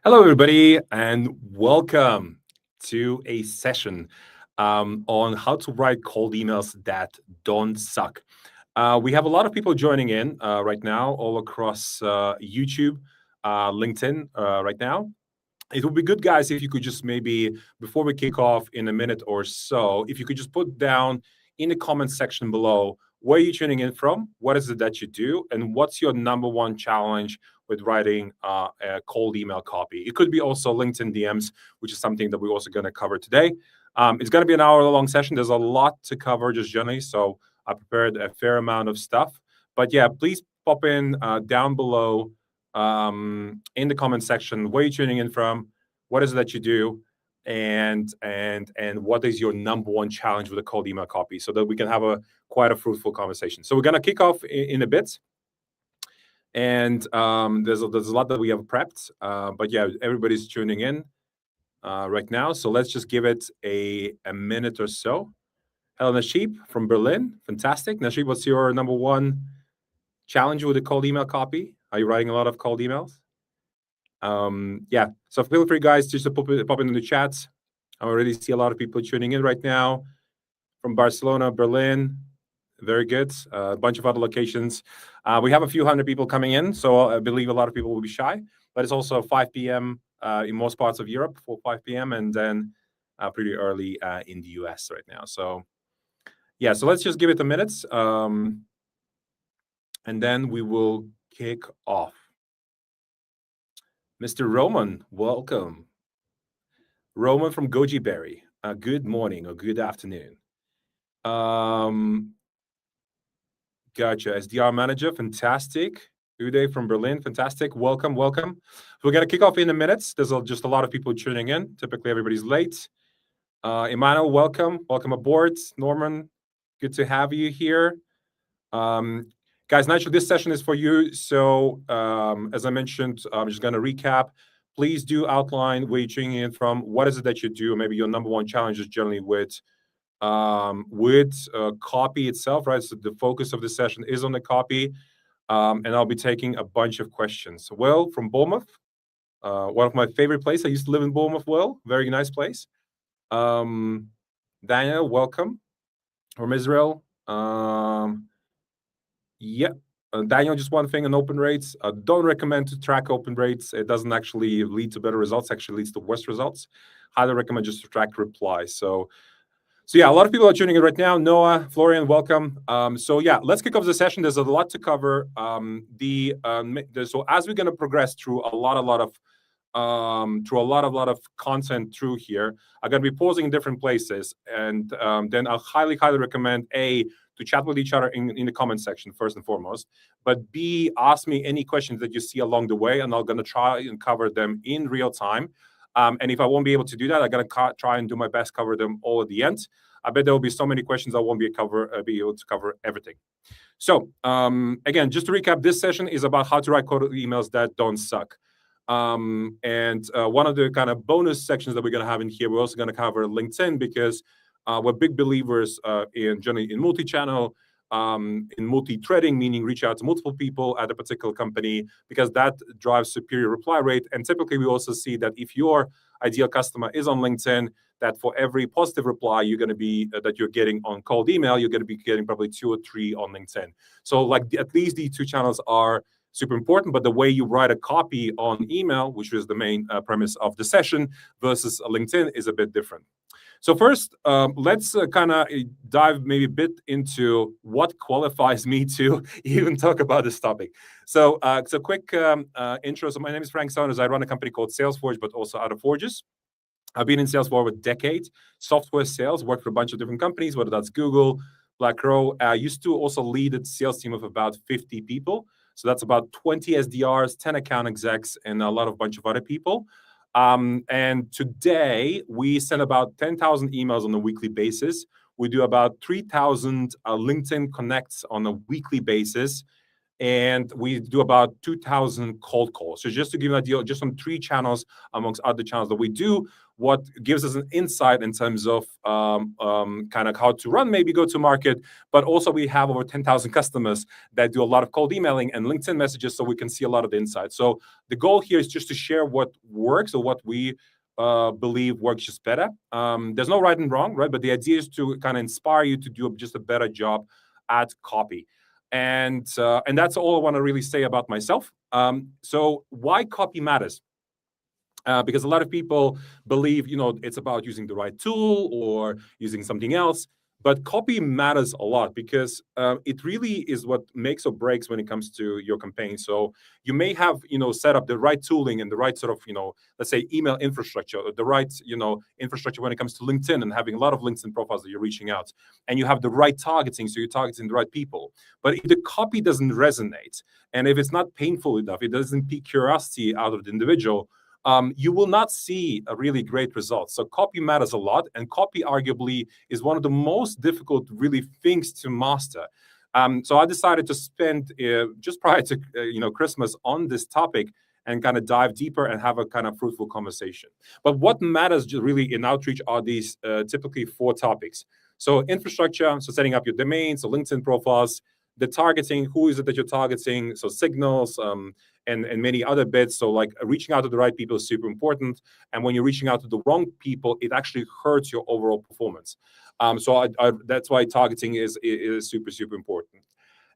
Hello, everybody, and welcome to a session on how to write cold emails that don't suck. We have a lot of people joining in right now, all across YouTube, LinkedIn right now. It would be good, guys, if you could just maybe, before we kick off in a minute or so, if you could just put down in the comments section below where you're tuning in from, what is it that you do, and what's your number one challenge with writing a cold email copy. It could be also LinkedIn DMs, which is something that we're also going to cover today. It's going to be an hour-long session. There's a lot to cover just generally, so I prepared a fair amount of stuff. But yeah, please pop in down below in the comment section where you're tuning in from, what is it that you do, and what is your number one challenge with a cold email copy, so that we can have quite a fruitful conversation. So we're going to kick off in a bit. And there's a lot that we have prepped, but yeah, everybody's tuning in right now. So let's just give it a minute or so. Hello, Nashib from Berlin. Fantastic. Nashib, what's your number one challenge with a cold email copy? Are you writing a lot of cold emails? Yeah, so feel free, guys, just to pop in the chats. I already see a lot of people tuning in right now from Barcelona, Berlin. Very good. A bunch of other locations. We have a few hundred people coming in, so I believe a lot of people will be shy. But it's also 5 p.m. In most parts of Europe, 5 p.m., and then pretty early in the US right now. So yeah, so let's just give it a minute, and then we will kick off. Mr. Roman, welcome. Roman from Goji Berry. Good morning or good afternoon. Gotcha. SDR manager, fantastic. Uday from Berlin, fantastic. Welcome. We're going to kick off in a minute. There's just a lot of people tuning in. Typically, everybody's late. Emmanuel, welcome. Welcome aboard. Norman, good to have you here. Guys, naturally, this session is for you. So, as I mentioned, I'm just going to recap. Please do outline where you're tuning in from. What is it that you do? Maybe your number one challenge is generally with copy itself, right? So the focus of the session is on the copy, and I'll be taking a bunch of questions. Will from Bournemouth, one of my favorite places. I used to live in Bournemouth. Will, very nice place. Daniel, welcome from Israel. Yeah. Daniel, just one thing on open rates. Don't recommend to track open rates. It doesn't actually lead to better results. Actually leads to worse results. Highly recommend just to track replies. So yeah, a lot of people are tuning in right now. Noah, Florian, welcome. So yeah, let's kick off the session. There's a lot to cover. So as we're going to progress through a lot of content through here, I'm going to be pausing in different places, and then I'll highly recommend to chat with each other in the comment section first and foremost, but B, ask me any questions that you see along the way, and I'm going to try and cover them in real time. And if I won't be able to do that, I'm going to try and do my best cover them all at the end. I bet there will be so many questions I won't be able to cover everything. So again, just to recap, this session is about how to write cold emails that don't suck. And one of the kind of bonus sections that we're going to have in here, we're also going to cover LinkedIn, because we're big believers in multi-channel, in multi-threading, meaning reach out to multiple people at a particular company, because that drives superior reply rate. And typically, we also see that if your ideal customer is on LinkedIn, that for every positive reply you're going to be that you're getting on cold email, you're going to be getting probably 2 or 3 on LinkedIn. So like at least these 2 channels are super important, but the way you write a copy on email, which is the main premise of the session, versus LinkedIn is a bit different. So first, let's kind of dive maybe a bit into what qualifies me to even talk about this topic. So quick intro. So my name is Frank Saunders. I run a company called SalesForge, but also other forges. I've been in sales for over a decade. Software sales, worked for a bunch of different companies, whether that's Google, BlackRock. I used to also lead a sales team of about 50 people. So that's about 20 SDRs, 10 account execs, and a bunch of other people. And today, we send about 10,000 emails on a weekly basis. We do about 3,000 LinkedIn connects on a weekly basis. and we do about 2,000 cold calls. So just to give you an idea, just on 3 channels amongst other channels that we do, what gives us an insight in terms of kind of how to run maybe go-to-market, but also we have over 10,000 customers that do a lot of cold emailing and LinkedIn messages, so we can see a lot of the insights. So the goal here is just to share what works or what we believe works just better. There's no right and wrong, right? But the idea is to kind of inspire you to do just a better job at copy. And that's all I want to really say about myself. So why copy matters? Because a lot of people believe, it's about using the right tool or using something else. But copy matters a lot because it really is what makes or breaks when it comes to your campaign. So you may have, set up the right tooling and the right sort of, let's say email infrastructure, or the right, infrastructure when it comes to LinkedIn and having a lot of LinkedIn profiles that you're reaching out. And you have the right targeting, so you're targeting the right people. But if the copy doesn't resonate, and if it's not painful enough, it doesn't pique curiosity out of the individual, you will not see a really great result. So copy matters a lot, and copy arguably is one of the most difficult really things to master. So I decided to spend just prior to Christmas on this topic and kind of dive deeper and have a kind of fruitful conversation. But what matters really in outreach are these typically 4 topics. So infrastructure, so setting up your domain, so LinkedIn profiles, the targeting, who is it that you're targeting, so signals, and many other bits. So like reaching out to the right people is super important. And when you're reaching out to the wrong people, it actually hurts your overall performance. So that's why targeting is super, super important.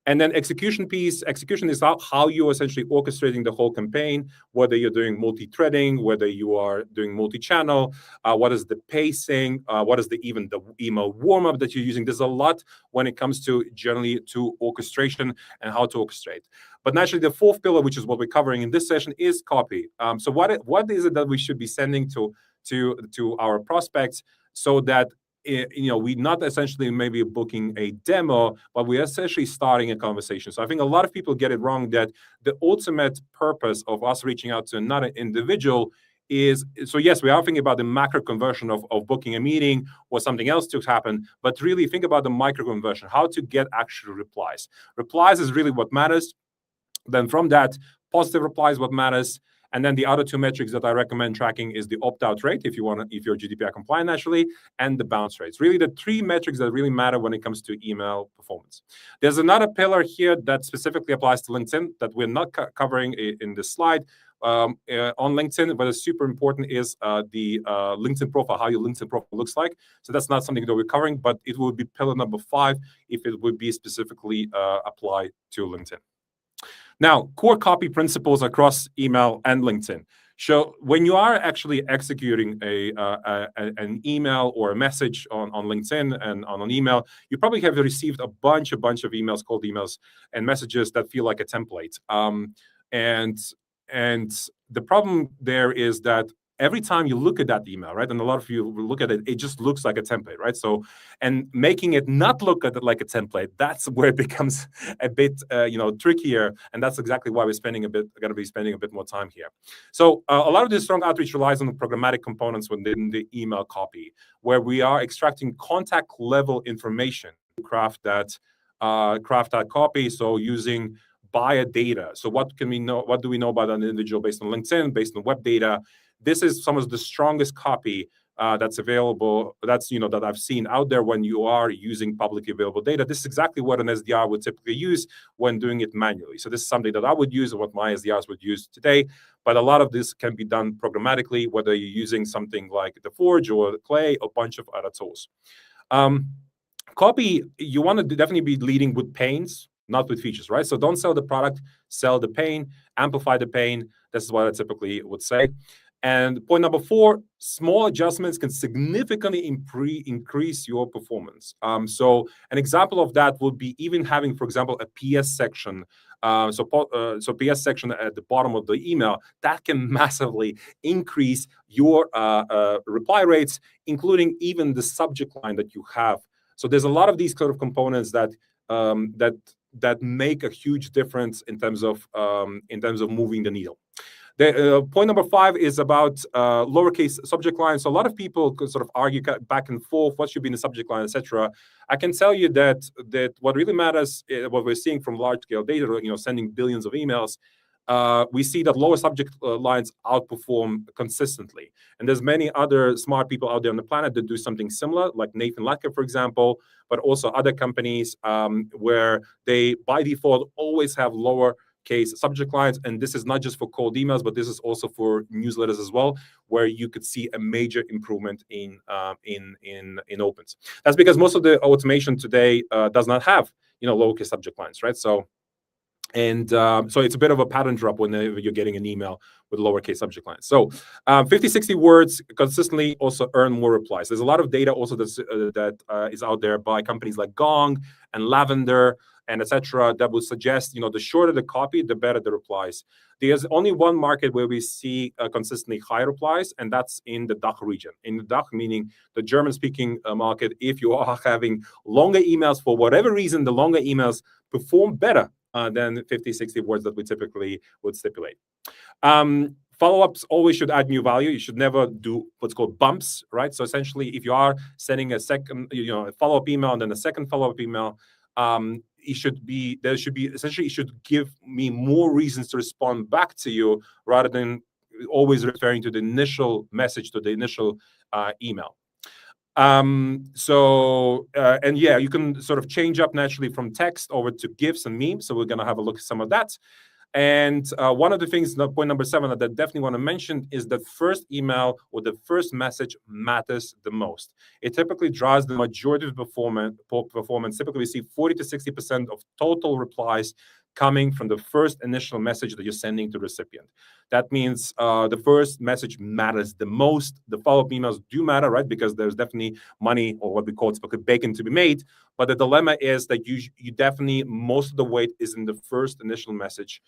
And then execution piece. Execution is how you're essentially orchestrating the whole campaign, whether you're doing multi-threading, whether you are doing multi-channel, what is the pacing, what is even the email warm-up that you're using. There's a lot when it comes to generally to orchestration and how to orchestrate. But naturally, the 4th pillar, which is what we're covering in this session, is copy. So what is it that we should be sending to our prospects so that we're not essentially maybe booking a demo, but we're essentially starting a conversation. So I think a lot of people get it wrong that the ultimate purpose of us reaching out to another individual is, so yes, we are thinking about the macro conversion of booking a meeting or something else to happen, but really think about the micro conversion, how to get actual replies. Replies is really what matters. Then from that, positive replies what matters. And then the other 2 metrics that I recommend tracking is the opt-out rate, if you're GDPR compliant naturally, and the bounce rates. Really the 3 metrics that really matter when it comes to email performance. There's another pillar here that specifically applies to LinkedIn that we're not covering in this slide. On LinkedIn, but it's super important is the LinkedIn profile, how your LinkedIn profile looks like. So that's not something that we're covering, but it will be pillar number 5 if it would be specifically applied to LinkedIn. Now, core copy principles across email and LinkedIn. So when you are actually executing an email or a message on LinkedIn and on an email, you probably have received a bunch of emails, cold emails, and messages that feel like a template. And the problem there is that every time you look at that email, right, and a lot of you look at it, it just looks like a template, right? So, and making it not look at it like a template, that's where it becomes a bit, trickier, and that's exactly why we're going to be spending a bit more time here. So, a lot of this strong outreach relies on the programmatic components within the email copy, where we are extracting contact level information to craft that copy. So, using buyer data. So, what do we know about an individual based on LinkedIn, based on web data? This is some of the strongest copy that's available, that I've seen out there when you are using publicly available data. This is exactly what an SDR would typically use when doing it manually. So this is something that I would use and what my SDRs would use today. But a lot of this can be done programmatically, whether you're using something like the Forge or Clay or a bunch of other tools. Copy, you want to definitely be leading with pains, not with features, right? So don't sell the product, sell the pain, amplify the pain. This is what I typically would say. And point number 4, small adjustments can significantly increase your performance. So an example of that would be even having, for example, a PS section. So PS section at the bottom of the email, that can massively increase your reply rates, including even the subject line that you have. So there's a lot of these kind of components that make a huge difference in terms of moving the needle. Point number 5 is about lowercase subject lines. So a lot of people could sort of argue back and forth what should be in the subject line, etc. I can tell you that what really matters, what we're seeing from large scale data, sending billions of emails, we see that lower subject lines outperform consistently. And there's many other smart people out there on the planet that do something similar, like Nathan Latka, for example, but also other companies where they, by default, always have lower case subject lines. And this is not just for cold emails, but this is also for newsletters as well, where you could see a major improvement in opens. That's because most of the automation today does not have lowercase subject lines, right? So it's a bit of a pattern drop whenever you're getting an email with lowercase subject lines. So 50, 60 words consistently also earn more replies. There's a lot of data also that is out there by companies like Gong and Lavender and etc. that would suggest, the shorter the copy, the better the replies. There's only one market where we see consistently high replies, and that's in the DACH region. In the DACH, meaning the German-speaking market, if you are having longer emails, for whatever reason, the longer emails perform better than 50, 60 words that we typically would stipulate. Follow-ups always should add new value. You should never do what's called bumps, right? So essentially, if you are sending a second, a follow-up email and then a second follow-up email, it should give me more reasons to respond back to you rather than always referring to the initial message, to the initial email. You can sort of change up naturally from text over to GIFs and memes. So we're going to have a look at some of that. And one of the things, point number 7, that I definitely want to mention is that first email or the first message matters the most. It typically drives the majority of performance. Typically, we see 40 to 60% of total replies coming from the first initial message that you're sending to the recipient. That means the first message matters the most. The follow-up emails do matter, right? Because there's definitely money, or what we call bacon, to be made. But the dilemma is that you definitely, most of the weight is in the first initial message.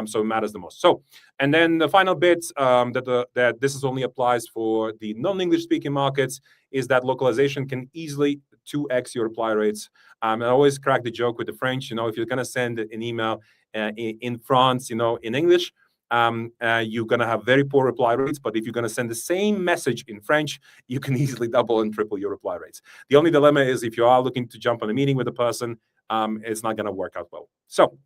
So it matters the most. So, and then the final bit that this is only applies for the non-English speaking markets is that localization can easily 2x your reply rates. I always crack the joke with the French. If you're going to send an email in France, in English, you're going to have very poor reply rates. But if you're going to send the same message in French, you can easily double and triple your reply rates. The only dilemma is if you are looking to jump on a meeting with a person, it's not going to work out well. So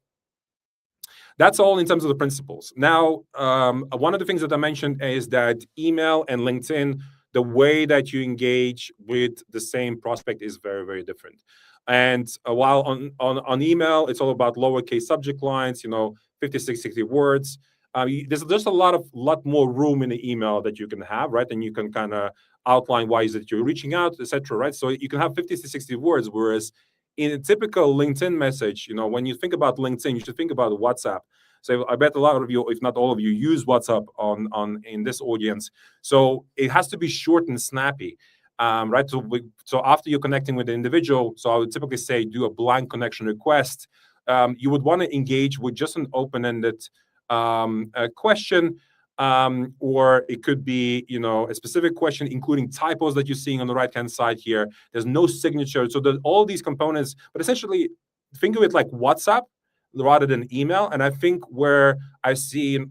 that's all in terms of the principles. Now, one of the things that I mentioned is that email and LinkedIn, the way that you engage with the same prospect is very, very different. And while on email, it's all about lowercase subject lines, 56, 60 words. There's just a lot more room in the email that you can have, right? And you can kind of outline why is it you're reaching out, etc. Right? So you can have 50 to 60 words, whereas in a typical LinkedIn message, when you think about LinkedIn, you should think about WhatsApp. So I bet a lot of you, if not all of you, use WhatsApp in this audience. So it has to be short and snappy, right? So after you're connecting with the individual, so I would typically say do a blank connection request. You would want to engage with just an open-ended question, or it could be, a specific question, including typos that you're seeing on the right-hand side here. There's no signature. So there's all these components, but essentially think of it like WhatsApp rather than email. And I think where I've seen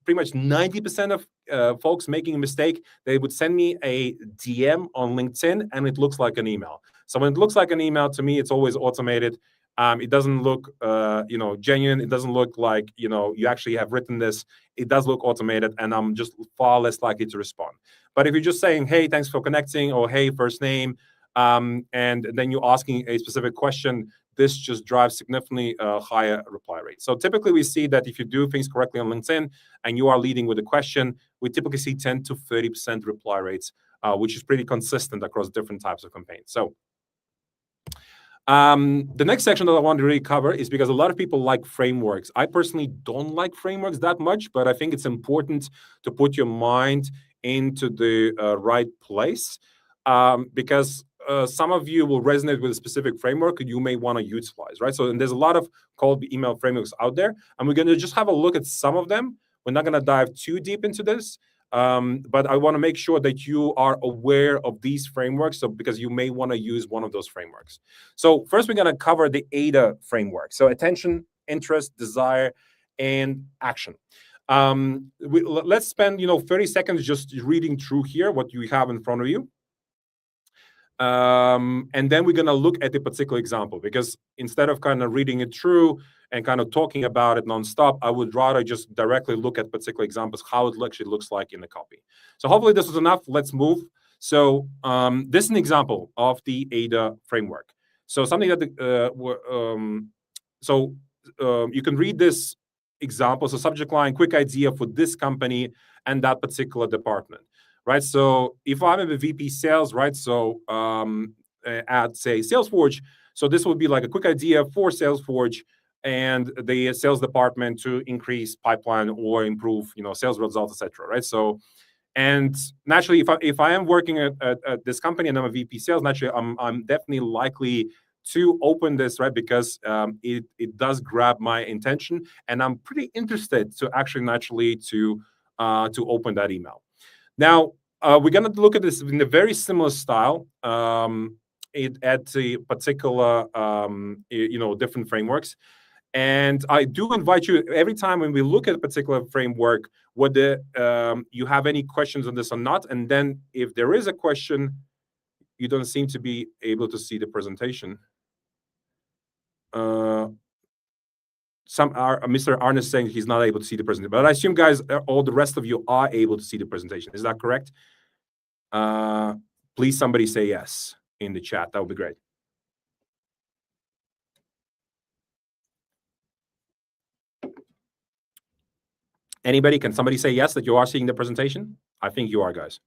pretty much 90% of folks making a mistake, they would send me a DM on LinkedIn and it looks like an email. So when it looks like an email, to me, it's always automated. It doesn't look, genuine. It doesn't look like, you actually have written this. It does look automated, and I'm just far less likely to respond. But if you're just saying, hey, thanks for connecting, or hey, first name, and then you're asking a specific question, this just drives significantly higher reply rate. So typically we see that if you do things correctly on LinkedIn and you are leading with a question, we typically see 10 to 30% reply rates, which is pretty consistent across different types of campaigns. So the next section that I want to really cover is because a lot of people like frameworks. I personally don't like frameworks that much, but I think it's important to put your mind into the right place, because some of you will resonate with a specific framework you may want to utilize, right? So, and there's a lot of cold email frameworks out there, and we're going to just have a look at some of them. We're not going to dive too deep into this, but I want to make sure that you are aware of these frameworks, because you may want to use one of those frameworks. So first, we're going to cover the AIDA framework. So attention, interest, desire, and action. Let's spend 30 seconds just reading through here what you have in front of you. And then we're going to look at a particular example, because instead of kind of reading it through and kind of talking about it nonstop, I would rather just directly look at particular examples, how it actually looks like in the copy. So hopefully this is enough. Let's move. So this is an example of the AIDA framework. So something that you can read this example. So subject line, quick idea for this company and that particular department. Right. So if I'm a VP sales, right, so at say Salesforce, so this would be like a quick idea for Salesforce and the sales department to increase pipeline or improve, sales results, etc. Right. So, and naturally, if I am working at this company and I'm a VP sales, naturally, I'm definitely likely to open this, right, because it does grab my attention, and I'm pretty interested to actually naturally to open that email. Now, we're going to look at this in a very similar style at a particular, different frameworks. And I do invite you every time when we look at a particular framework, whether you have any questions on this or not. And then if there is a question, you don't seem to be able to see the presentation. Mr. Arne is saying he's not able to see the presentation, but I assume, guys, all the rest of you are able to see the presentation. Is that correct? Please, somebody say yes in the chat. That would be great. Anybody? Can somebody say yes that you are seeing the presentation? I think you are, guys.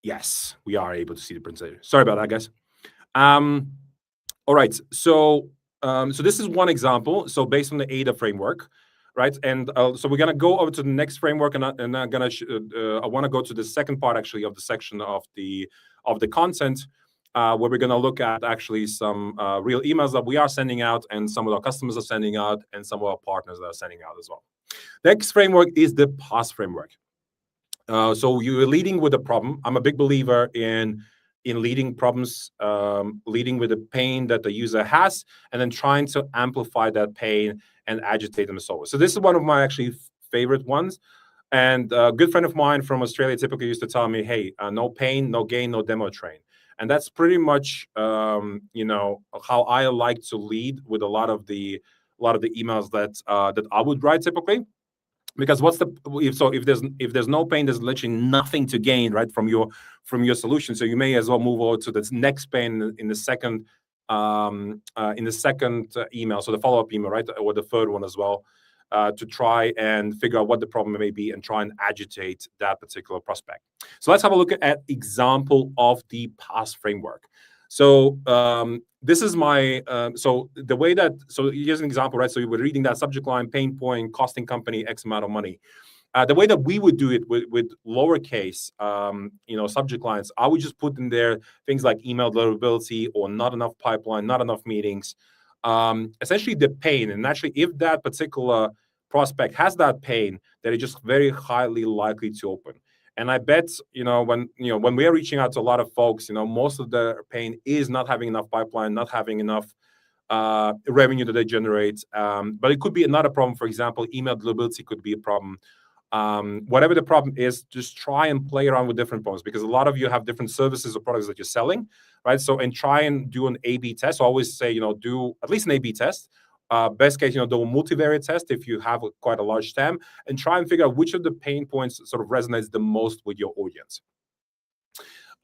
Yes, we are able to see the presentation. Sorry about that, guys. All right. So this is one example. So based on the AIDA framework, right? And so we're gonna go over to the next framework, and I'm gonna I want to go to the second part actually of the section of the content, where we're gonna look at actually some real emails that we are sending out, and some of our customers are sending out, and some of our partners that are sending out as well. Next framework is the PAS framework. So you're leading with a problem. I'm a big believer in leading problems, leading with the pain that the user has, and then trying to amplify that pain and agitate them to solve it. So this is one of my actually favorite ones. And a good friend of mine from Australia typically used to tell me, hey, no pain, no gain, no demo train. And that's pretty much, how I like to lead with a lot of the emails that I would write typically. Because if there's no pain, there's literally nothing to gain, right, from your solution. So you may as well move over to the next pain in the second email, so the follow-up email, right, or the third one as well, to try and figure out what the problem may be and try and agitate that particular prospect. So let's have a look at example of the PAS framework. So this is my so here's an example, right? So you were reading that subject line, pain point, costing company X amount of money. The way that we would do it with lowercase, subject lines, I would just put in there things like email deliverability or not enough pipeline, not enough meetings. Essentially the pain, and actually if that particular prospect has that pain, that is just very highly likely to open. And I bet, when we are reaching out to a lot of folks, most of their pain is not having enough pipeline, not having enough revenue that they generate. But it could be another problem. For example, email deliverability could be a problem. Whatever the problem is, just try and play around with different problems, because a lot of you have different services or products that you're selling, right? So, and try and do an A/B test. So I always say, do at least an A/B test. Best case, do a multivariate test if you have quite a large TAM, and try and figure out which of the pain points sort of resonates the most with your audience.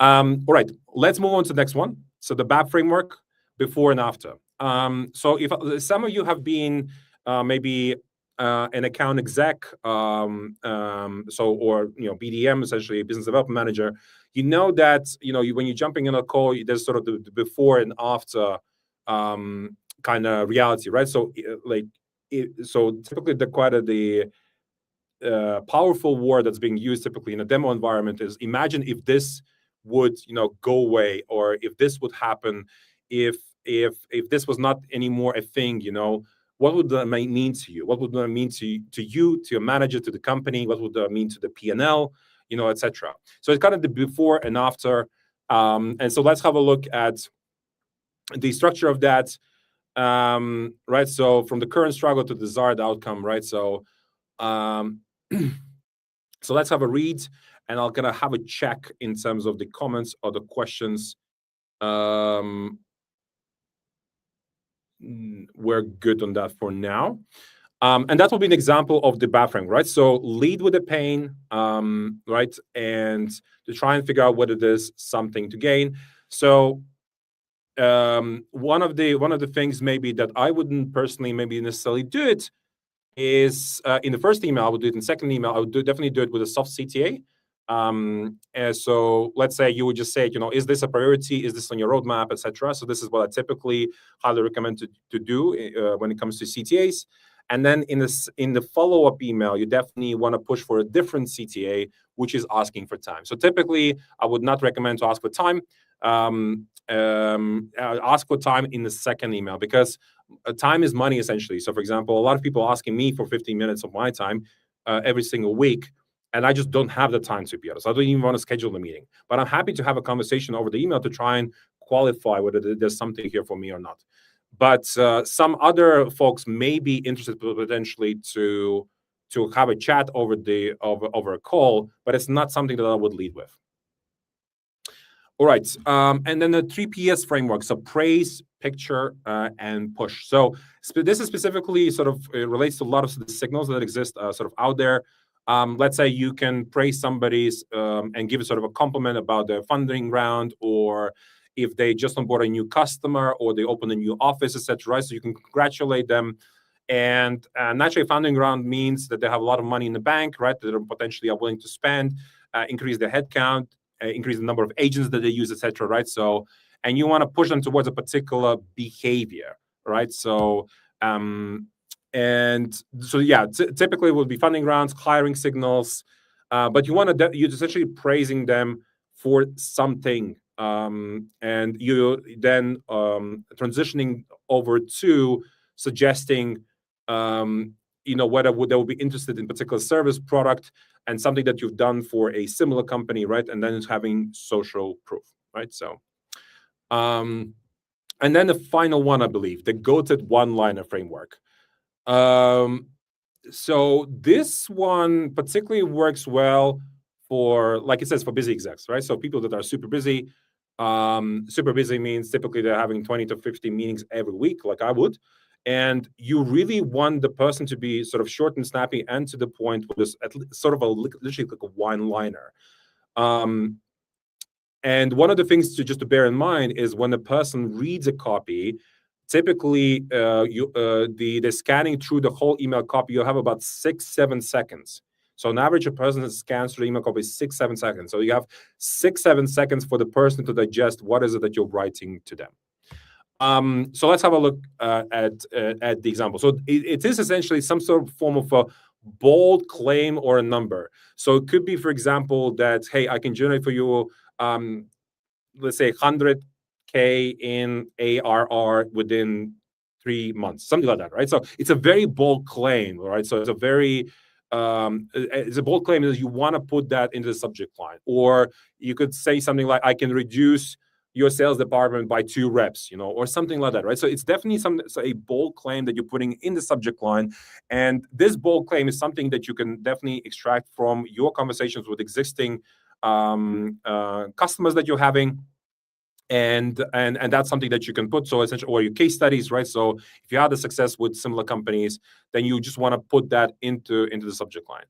All right, let's move on to the next one. So the BAP framework, before and after. So if some of you have been maybe an account exec, or BDM, essentially a business development manager, that when you're jumping in a call, there's sort of the before and after kind of reality, right? So so typically the powerful word that's being used typically in a demo environment is, imagine if this would go away, or if this would happen, if this was not anymore a thing, what would that mean to you? What would that mean to you, to your manager, to the company? What would that mean to the P&L, etc. So it's kind of the before and after. And so let's have a look at the structure of that. right? So from the current struggle to desired outcome, right? So, so let's have a read, and I'm gonna have a check in terms of the comments or the questions. We're good on that for now. And that will be an example of the buffering, right? So lead with the pain, right? And to try and figure out whether there's something to gain. So one of the things maybe that I wouldn't personally maybe necessarily do it is in the first email I would do it. In the second email I would definitely do it with a soft CTA. And so let's say you would just say, is this a priority? Is this on your roadmap, etc.? So this is what I typically highly recommend to do when it comes to CTAs. And then in the follow-up email, you definitely want to push for a different CTA, which is asking for time. So typically, I would not recommend to ask for time. Ask for time in the second email, because time is money essentially. So for example, a lot of people asking me for 15 minutes of my time every single week, and I just don't have the time, to be honest. I don't even want to schedule the meeting, but I'm happy to have a conversation over the email to try and qualify whether there's something here for me or not. But some other folks may be interested potentially to have a chat over a call, but it's not something that I would lead with. All right, and then the 3PS framework, so praise, picture, and push. So this is specifically sort of relates to a lot of the signals that exist sort of out there. Let's say you can praise somebody's and give sort of a compliment about their funding round, or if they just onboard a new customer or they open a new office, etc. Right? So you can congratulate them. And naturally, funding round means that they have a lot of money in the bank, right? That they potentially are willing to spend, increase their headcount, increase the number of agents that they use, etc. Right? So, and you want to push them towards a particular behavior, right? So, and so yeah, typically it would be funding rounds, hiring signals, but you want to you're essentially praising them for something, and you then transitioning over to suggesting whether they will be interested in particular service, product, and something that you've done for a similar company, right? And then it's having social proof, right? So, and then the final one, I believe, the goated one-liner framework. So this one particularly works well for, like it says, for busy execs, right? So people that are super busy. Super busy means typically they're having 20 to 50 meetings every week, like I would. And you really want the person to be sort of short and snappy and to the point with this sort of literally like a one-liner. And one of the things to bear in mind is when the person reads a copy, typically the scanning through the whole email copy, you'll have about 6-7 seconds. So on average, a person that scans through the email copy is 6-7 seconds. So you have 6-7 seconds for the person to digest what is it that you're writing to them. So let's have a look at the example. So it is essentially some sort of form of a bold claim or a number. So it could be, for example, that, hey, I can generate for you, let's say 100K in ARR within 3 months, something like that, right? So it's a very bold claim, right? So it's a very it's a bold claim that you want to put that into the subject line. Or you could say something like, I can reduce your sales department by 2 reps, or something like that, right? So it's definitely a bold claim that you're putting in the subject line. And this bold claim is something that you can definitely extract from your conversations with existing customers that you're having. And that's something that you can put, so essentially, or your case studies, right? So if you had the success with similar companies, then you just want to put that into the subject line.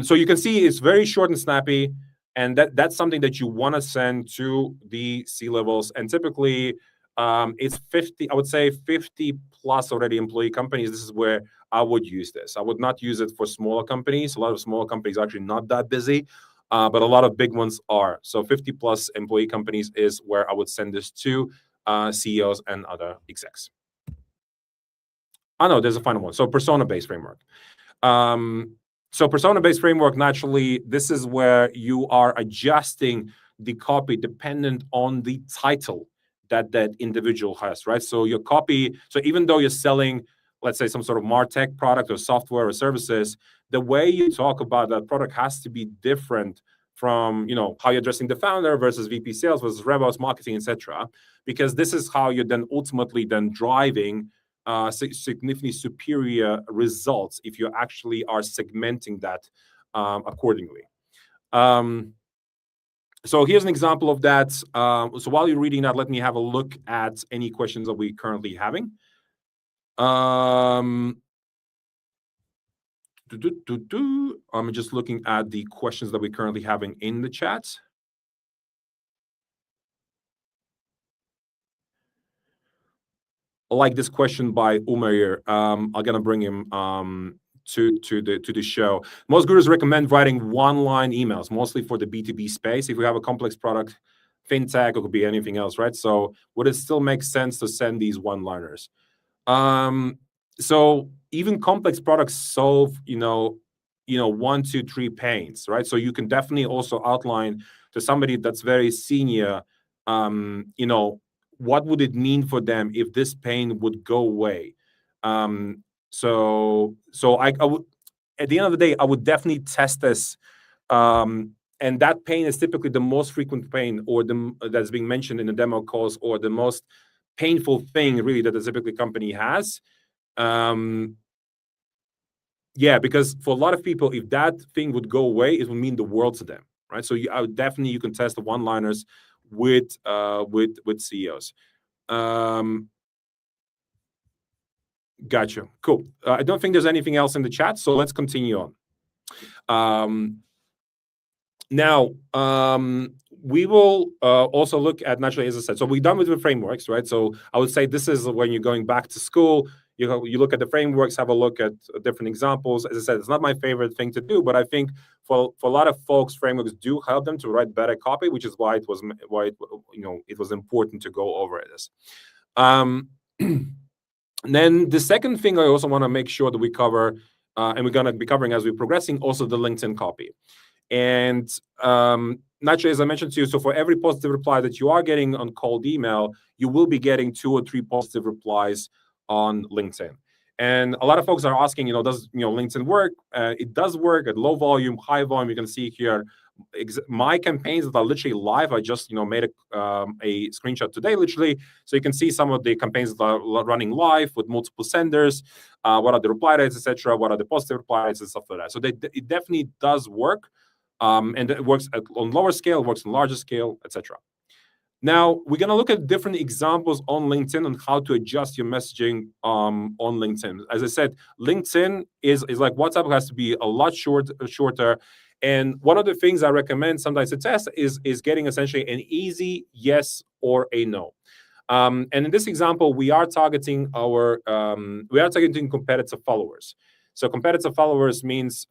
So you can see it's very short and snappy, and that's something that you want to send to the C-levels. And typically, it's 50. I would say 50 plus already employee companies. This is where I would use this. I would not use it for smaller companies. A lot of smaller companies are actually not that busy. But a lot of big ones are. So 50 plus employee companies is where I would send this to CEOs and other execs. No, there's a final one. So persona-based framework. So persona-based framework, naturally, this is where you are adjusting the copy dependent on the title that individual has, right? So your copy, so even though you're selling, let's say, some sort of MarTech product or software or services, the way you talk about that product has to be different from how you're addressing the founder versus VP sales versus RevOps, marketing, etc. Because this is how you're then ultimately driving significantly superior results if you actually are segmenting that accordingly. So here's an example of that. So while you're reading that, let me have a look at any questions that we're currently having. I'm just looking at the questions that we're currently having in the chat. I like this question by Umair. I'm gonna bring him to the show. Most gurus recommend writing one-line emails, mostly for the B2B space. If we have a complex product, fintech, it could be anything else, right? So would it still make sense to send these one-liners? So even complex products solve, 1, 2, 3 pains, right? So you can definitely also outline to somebody that's very senior, what would it mean for them if this pain would go away? So I would, at the end of the day, I would definitely test this. And that pain is typically the most frequent pain, or that's being mentioned in the demo calls, or the most painful thing really that a typical company has. Yeah, because for a lot of people, if that thing would go away, it would mean the world to them, right? So I would definitely, you can test the one-liners with CEOs. Gotcha. Cool. I don't think there's anything else in the chat, so let's continue on. Now, we will also look at, naturally, as I said, so we're done with the frameworks, right? So I would say this is when you're going back to school, you look at the frameworks, have a look at different examples. As I said, it's not my favorite thing to do, but I think for a lot of folks, frameworks do help them to write better copy, which is why it was important to go over this. Then the second thing I also want to make sure that we cover, and we're going to be covering as we're progressing, also the LinkedIn copy. And naturally, as I mentioned to you, so for every positive reply that you are getting on cold email, you will be getting 2 or 3 positive replies on LinkedIn. And a lot of folks are asking, does LinkedIn work? It does work at low volume, high volume. You can see here my campaigns that are literally live. I just made a screenshot today, literally, so you can see some of the campaigns that are running live with multiple senders. What are the reply rates, etc.? What are the positive reply rates and stuff like that? So it definitely does work. And it works on lower scale, works on larger scale, etc. Now, we're going to look at different examples on LinkedIn on how to adjust your messaging on LinkedIn. As I said, LinkedIn is like WhatsApp, has to be a lot shorter. And one of the things I recommend sometimes to test is getting essentially an easy yes or a no. And in this example, we are targeting competitive followers. So competitive followers means,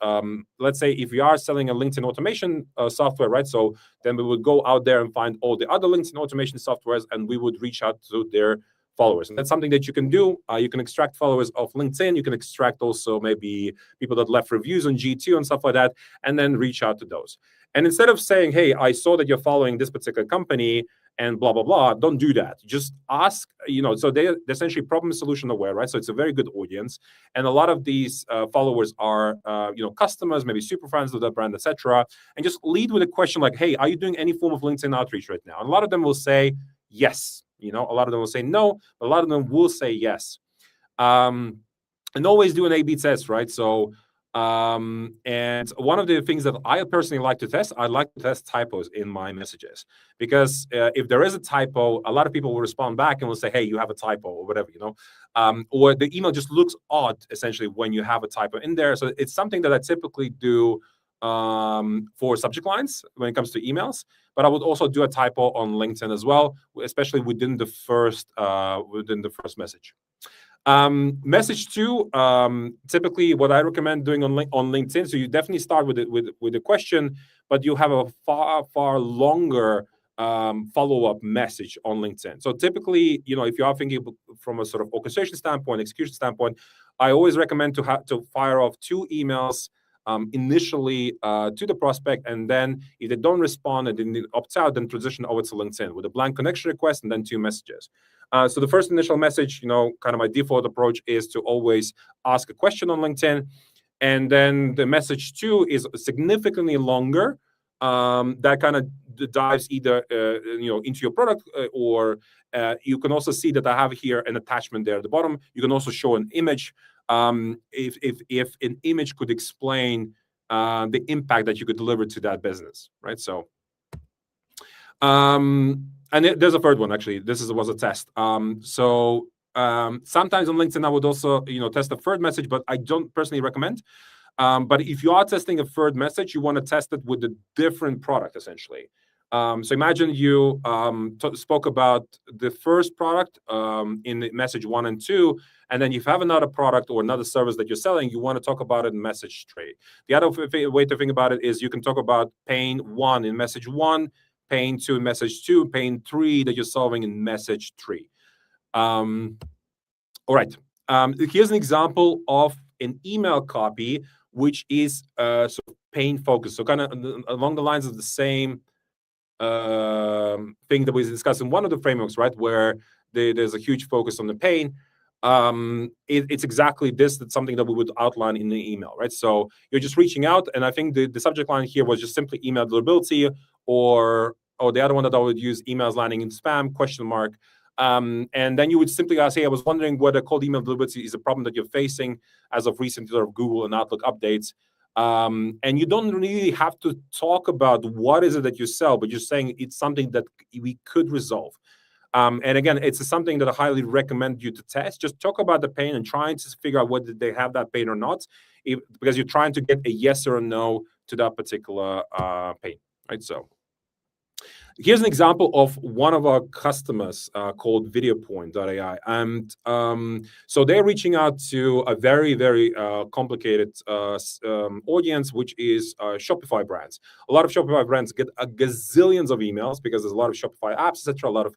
let's say if we are selling a LinkedIn automation software, right? So then we would go out there and find all the other LinkedIn automation softwares, and we would reach out to their followers. And that's something that you can do. You can extract followers off LinkedIn. You can extract also maybe people that left reviews on G2 and stuff like that, and then reach out to those. And instead of saying, hey, I saw that you're following this particular company and blah, blah, blah, don't do that. Just ask, so they're essentially problem solution aware, right? So it's a very good audience. And a lot of these followers are, customers, maybe super fans of that brand, etc. And just lead with a question like, hey, are you doing any form of LinkedIn outreach right now? And a lot of them will say yes. A lot of them will say no, but a lot of them will say yes. And always do an A/B test, right? So, and one of the things that I personally like to test, I like to test typos in my messages, because if there is a typo, a lot of people will respond back and will say, hey, you have a typo or whatever, or the email just looks odd essentially when you have a typo in there. So it's something that I typically do for subject lines when it comes to emails, but I would also do a typo on LinkedIn as well, especially within the first message. Message 2, typically what I recommend doing on LinkedIn, so you definitely start with a question, but you have a far longer follow-up message on LinkedIn. So typically, if you are thinking from a sort of orchestration standpoint, execution standpoint, I always recommend to fire off 2 emails initially to the prospect, and then if they don't respond and then opt out, then transition over to LinkedIn with a blank connection request and then 2 messages. So the first initial message, kind of my default approach is to always ask a question on LinkedIn, and then the message 2 is significantly longer, that kind of dives either into your product, or you can also see that I have here an attachment there at the bottom. You can also show an image, if an image could explain the impact that you could deliver to that business, right? So there's a third one, actually. Was a test. Sometimes on LinkedIn I would also test a third message, but I don't personally recommend. But if you are testing a third message, you want to test it with a different product, essentially. So imagine you spoke about the first product in the message 1 and 2, and then if you have another product or another service that you're selling, you want to talk about it in message 3. The other way to think about it is you can talk about pain 1 in message 1, pain 2 in message 2, pain 3 that you're solving in message 3. All right. Here's an example of an email copy which is sort of pain focused. So kind of along the lines of the same thing that we discussed in one of the frameworks, right? Where there's a huge focus on the pain. It's exactly this. That's something that we would outline in the email, right? So you're just reaching out, and I think the subject line here was just simply email deliverability, or the other one that I would use, emails landing in spam, question mark. And then you would simply ask, hey, I was wondering whether cold email deliverability is a problem that you're facing as of recent sort of Google and Outlook updates. And you don't really have to talk about what is it that you sell, but you're saying it's something that we could resolve. And again, it's something that I highly recommend you to test. Just talk about the pain and trying to figure out whether they have that pain or not, because you're trying to get a yes or a no to that particular pain, right? So here's an example of one of our customers called Videopoint.ai. And so they're reaching out to a very, very complicated audience, which is Shopify brands. A lot of Shopify brands get a gazillions of emails because there's a lot of Shopify apps, etc. A lot of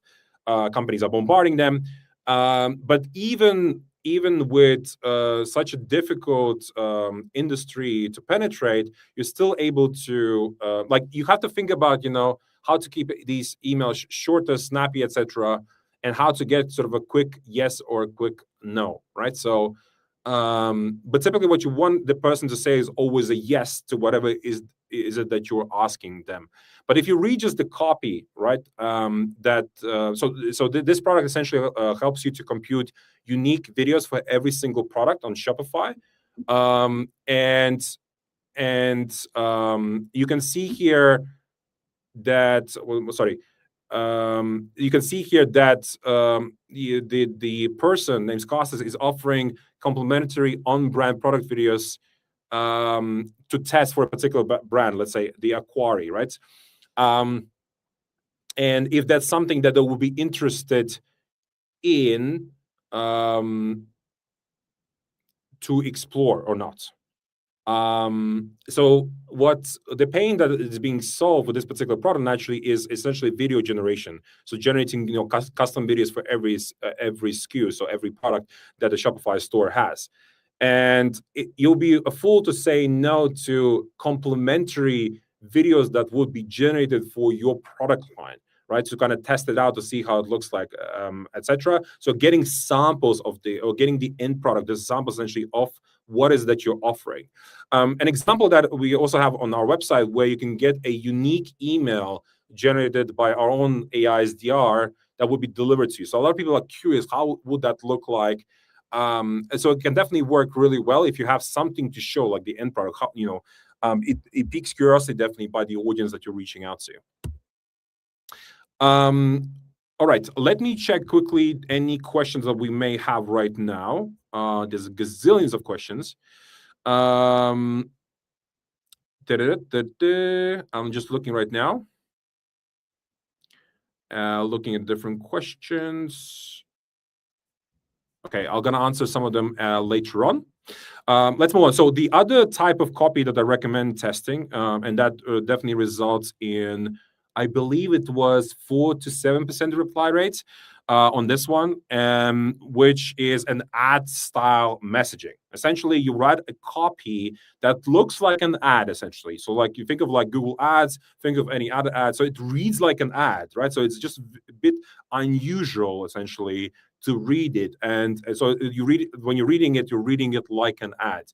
companies are bombarding them. But even with such a difficult industry to penetrate, you're still able to, you have to think about, how to keep these emails shorter, snappy, etc., and how to get sort of a quick yes or a quick no, right? So, but typically what you want the person to say is always a yes to whatever is it that you're asking them. But if you read just the copy, right, this product essentially helps you to compute unique videos for every single product on Shopify, and you can see here that you can see here that the person named Costas is offering complimentary on-brand product videos to test for a particular brand, let's say the Aquari, right? And if that's something that they will be interested in to explore or not. So what the pain that is being solved with this particular product naturally is essentially video generation. So generating custom videos for every SKU, so every product that the Shopify store has. And you'll be a fool to say no to complementary videos that would be generated for your product line, right? To kind of test it out to see how it looks like, etc. So getting samples getting the end product, the sample essentially of what is that you're offering. An example that we also have on our website where you can get a unique email generated by our own AI SDR that would be delivered to you. So a lot of people are curious, how would that look like? And so it can definitely work really well if you have something to show, like the end product. It piques curiosity definitely by the audience that you're reaching out to. All right, let me check quickly any questions that we may have right now. There's gazillions of questions. I'm just looking right now. Looking at different questions. Okay, I'm gonna answer some of them later on. Let's move on. So the other type of copy that I recommend testing, and that definitely results in, I believe it was 4 to 7% reply rates on this one, which is an ad style messaging. Essentially, you write a copy that looks like an ad, essentially. So like you think of like Google Ads, think of any other ad. So it reads like an ad, right? So it's just a bit unusual, essentially, to read it. And so you read it, when you're reading it like an ad.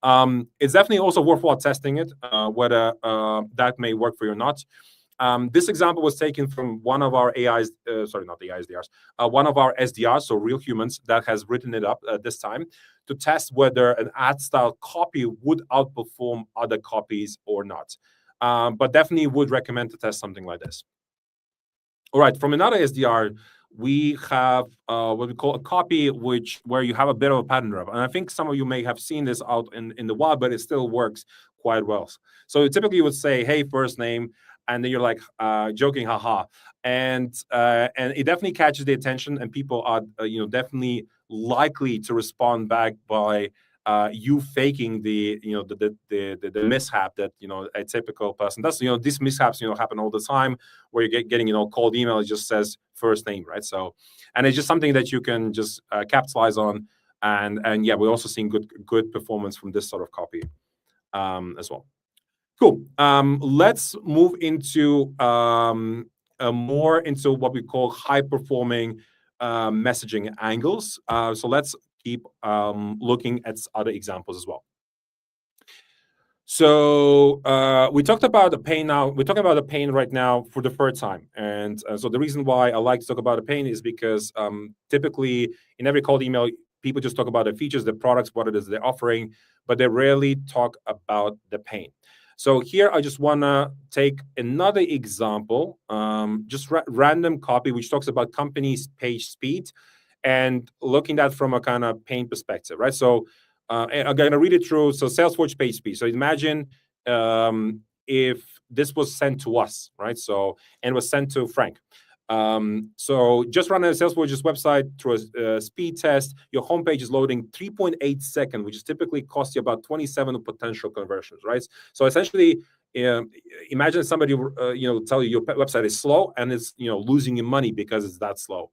It's definitely also worthwhile testing it, whether that may work for you or not. This example was taken from one of our AIs, sorry, not the SDRs, one of our SDRs, so real humans, that has written it up this time to test whether an ad style copy would outperform other copies or not. But definitely would recommend to test something like this. All right, from another SDR, we have what we call a copy, where you have a bit of a pattern drop. And I think some of you may have seen this out in the wild, but it still works quite well. So typically you would say, hey, first name, and then you're like joking, haha. And it definitely catches the attention, and people are definitely likely to respond back by you faking the mishap that a typical person does. These mishaps happen all the time, where you're getting cold email. It just says first name, right? So, and it's just something that you can just capitalize on, and yeah, we're also seeing good performance from this sort of copy as well. Cool. Let's move into more into what we call high performing messaging angles. So let's keep looking at other examples as well. So we talked about the pain now. We're talking about the pain right now for the third time. And so the reason why I like to talk about the pain is because typically in every cold email, people just talk about the features, the products, what it is they're offering, but they rarely talk about the pain. So here I just want to take another example, just random copy, which talks about companies' page speed and looking at from a kind of pain perspective, right? So I'm going to read it through. So Salesforce page speed. So imagine if this was sent to us, right? So, and was sent to Frank. So just run a Salesforce's website through a speed test. Your homepage is loading 3.8 seconds, which is typically costs you about 27 potential conversions, right? So essentially, imagine somebody tell you your website is slow and it's losing you money because it's that slow.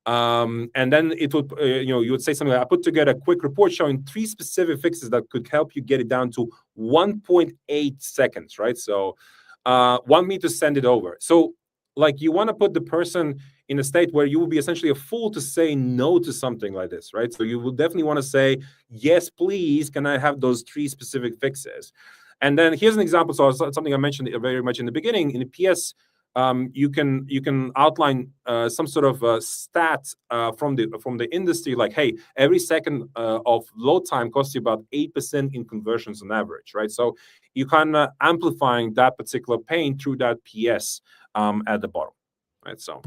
And then it would you would say something like, I put together a quick report showing 3 specific fixes that could help you get it down to 1.8 seconds, right? So want me to send it over. So like you want to put the person in a state where you will be essentially a fool to say no to something like this, right? So you will definitely want to say, yes, please, can I have those 3 specific fixes? And then here's an example. So something I mentioned very much in the beginning. In the PS, you can outline some sort of stat from the industry, like, hey, every second of load time costs you about 8% in conversions on average, right? So you kind of amplifying that particular pain through that PS at the bottom, right? So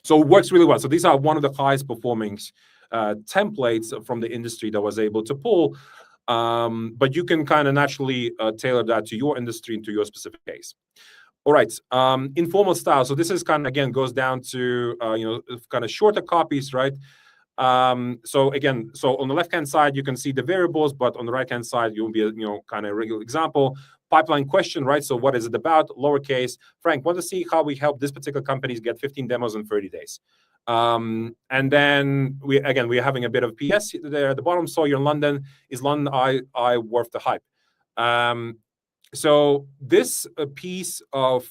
it works really well. So these are one of the highest performing templates from the industry that was able to pull. But you can kind of naturally tailor that to your industry and to your specific case. All right, informal style. So this is kind of, again, goes down to kind of shorter copies, right? So again, so on the left-hand side, you can see the variables, but on the right-hand side, you'll be kind of a regular example. Pipeline question, right? So what is it about? Lowercase. Frank, want to see how we help this particular companies get 15 demos in 30 days. And then we're having a bit of PS there at the bottom. So you're in London. Is London I worth the hype? So this piece of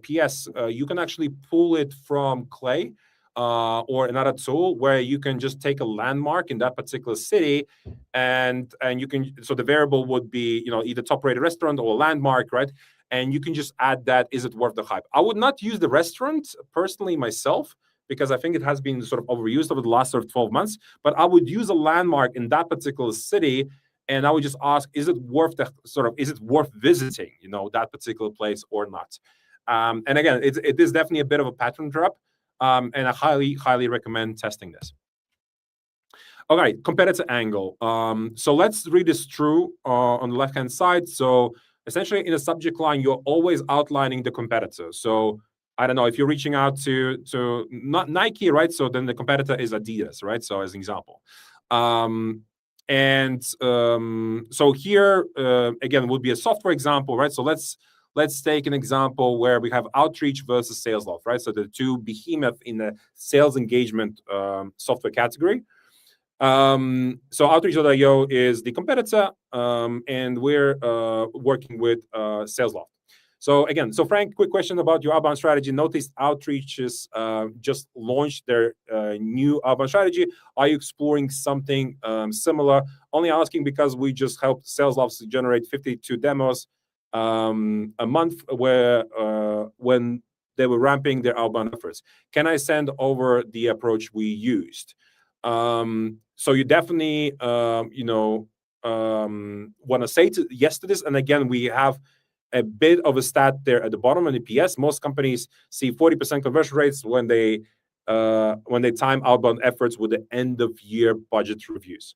PS, you can actually pull it from Clay or another tool where you can just take a landmark in that particular city, and you can. So the variable would be either top-rated restaurant or a landmark, right? And you can just add that. Is it worth the hype? I would not use the restaurant personally myself, because I think it has been sort of overused over the last sort of 12 months. But I would use a landmark in that particular city. And I would just ask, is it worth visiting, that particular place or not? And again, it is definitely a bit of a pattern drop, and I highly, highly recommend testing this. All right, competitor angle. So let's read this through on the left-hand side. So essentially, in the subject line, you're always outlining the competitor. So I don't know if you're reaching out to not Nike, right? So then the competitor is Adidas, right? So as an example. And so here again would be a software example, right? So let's take an example where we have Outreach versus Salesloft, right? So the 2 behemoth in the sales engagement software category. So Outreach.io is the competitor, and we're working with Salesloft. So again, so Frank, quick question about your outbound strategy. Noticed Outreaches just launched their new outbound strategy. Are you exploring something similar? Only asking because we just helped sales officers generate 52 demos a month where when they were ramping their outbound efforts. Can I send over the approach we used? So you definitely want to say yes to this. And again, we have a bit of a stat there at the bottom on the PS. Most companies see 40% conversion rates when they time outbound efforts with the end of year budget reviews.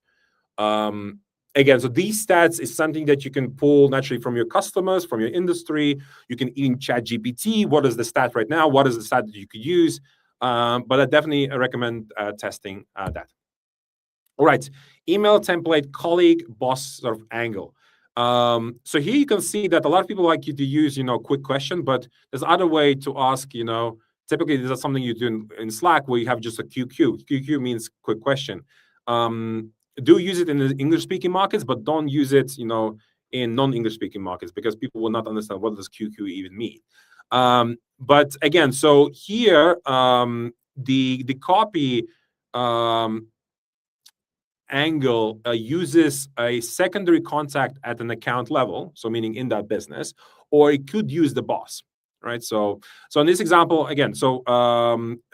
Again, so these stats is something that you can pull naturally from your customers, from your industry. You can even chat GPT. What is the stat right now? What is the stat that you could use? But I definitely recommend testing that. All right, email template, colleague, boss sort of angle. So here you can see that a lot of people like you to use, quick question, but there's other way to ask, typically this is something you do in Slack where you have just a QQ. QQ means quick question. Do use it in the English-speaking markets, but don't use it, in non-English speaking markets because people will not understand what does QQ even mean. But again, so here the copy angle uses a secondary contact at an account level, so meaning in that business, or it could use the boss, right? So in this example, again, so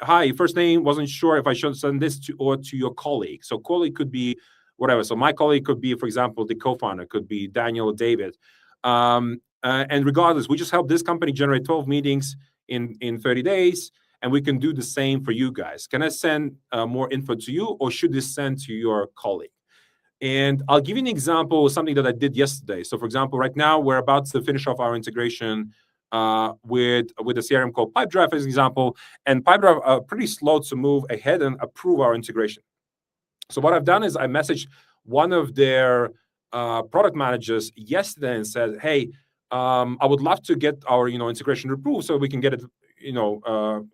hi, first name, wasn't sure if I should send this to your colleague. So colleague could be whatever. So my colleague could be, for example, the co-founder, could be Daniel or David. And regardless, we just help this company generate 12 meetings in 30 days. And we can do the same for you guys. Can I send more info to you, or should this send to your colleague? And I'll give you an example of something that I did yesterday. So for example, right now we're about to finish off our integration with a CRM called Pipedrive, as an example. And Pipedrive are pretty slow to move ahead and approve our integration. So what I've done is I messaged one of their product managers yesterday and said, hey, I would love to get our integration approved so we can get it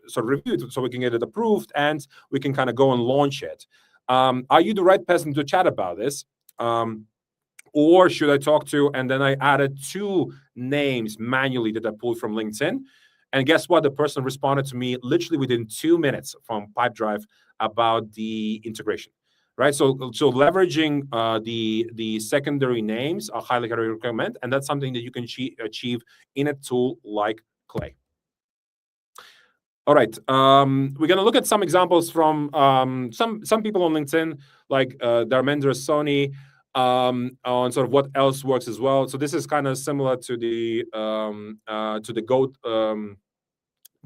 sort of reviewed, so we can get it approved and we can kind of go and launch it. Are you the right person to chat about this? Or should I talk to, and then I added 2 names manually that I pulled from LinkedIn. And guess what? The person responded to me literally within 2 minutes from Pipedrive about the integration. Right, so leveraging the secondary names, I highly recommend, and that's something that you can achieve in a tool like Clay. All right, we're going to look at some examples from some people on LinkedIn, like Dharmendra Soni, on sort of what else works as well. So this is kind of similar to the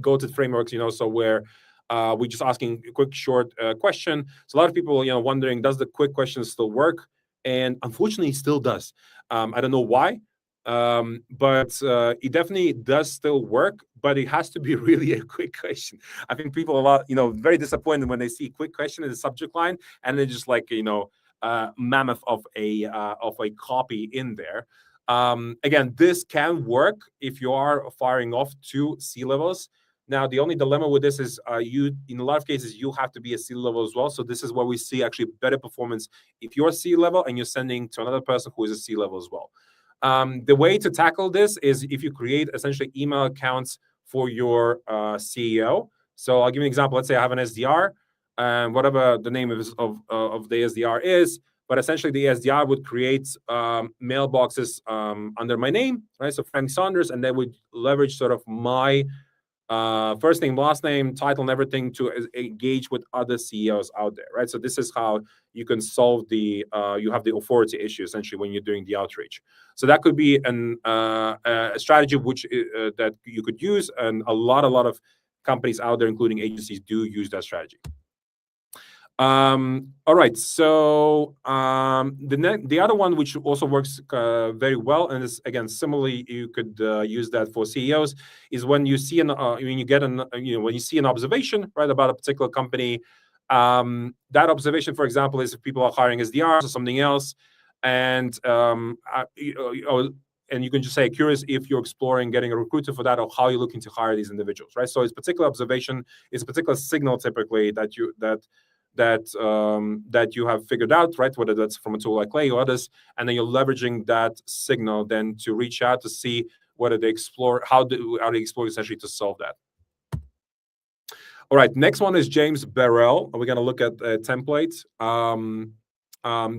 GOATed frameworks, so where we're just asking a quick, short question. So a lot of people, wondering, does the quick question still work? And unfortunately, it still does. I don't know why. But it definitely does still work, but it has to be really a quick question. I think people are a lot, very disappointed when they see quick question in the subject line, and they're just like, mammoth of a copy in there. Again, this can work if you are firing off 2 C-levels. Now, the only dilemma with this is in a lot of cases, you have to be a C-level as well. So this is where we see actually better performance if you're a C-level and you're sending to another person who is a C-level as well. The way to tackle this is if you create essentially email accounts for your CEO. So I'll give you an example. Let's say I have an SDR, and whatever the name of the SDR is, but essentially the SDR would create mailboxes under my name, right? So Frank Saunders, and they would leverage sort of my first name, last name, title, and everything to engage with other CEOs out there, right? So this is how you can solve you have the authority issue essentially when you're doing the outreach. So that could be a strategy which that you could use, and a lot of companies out there, including agencies, do use that strategy. All right, so the other one which also works very well, and is again similarly you could use that for CEOs, is when you see when you see an observation, right, about a particular company. That observation, for example, is if people are hiring SDRs or something else, and and you can just say, curious if you're exploring getting a recruiter for that, or how you're looking to hire these individuals, right? So it's particular observation, it's a particular signal typically that you have figured out, right? Whether that's from a tool like Clay or others, and then you're leveraging that signal then to reach out to see what do they explore, how do they explore essentially to solve that. All right, next one is James Barrell. We're going to look at a template.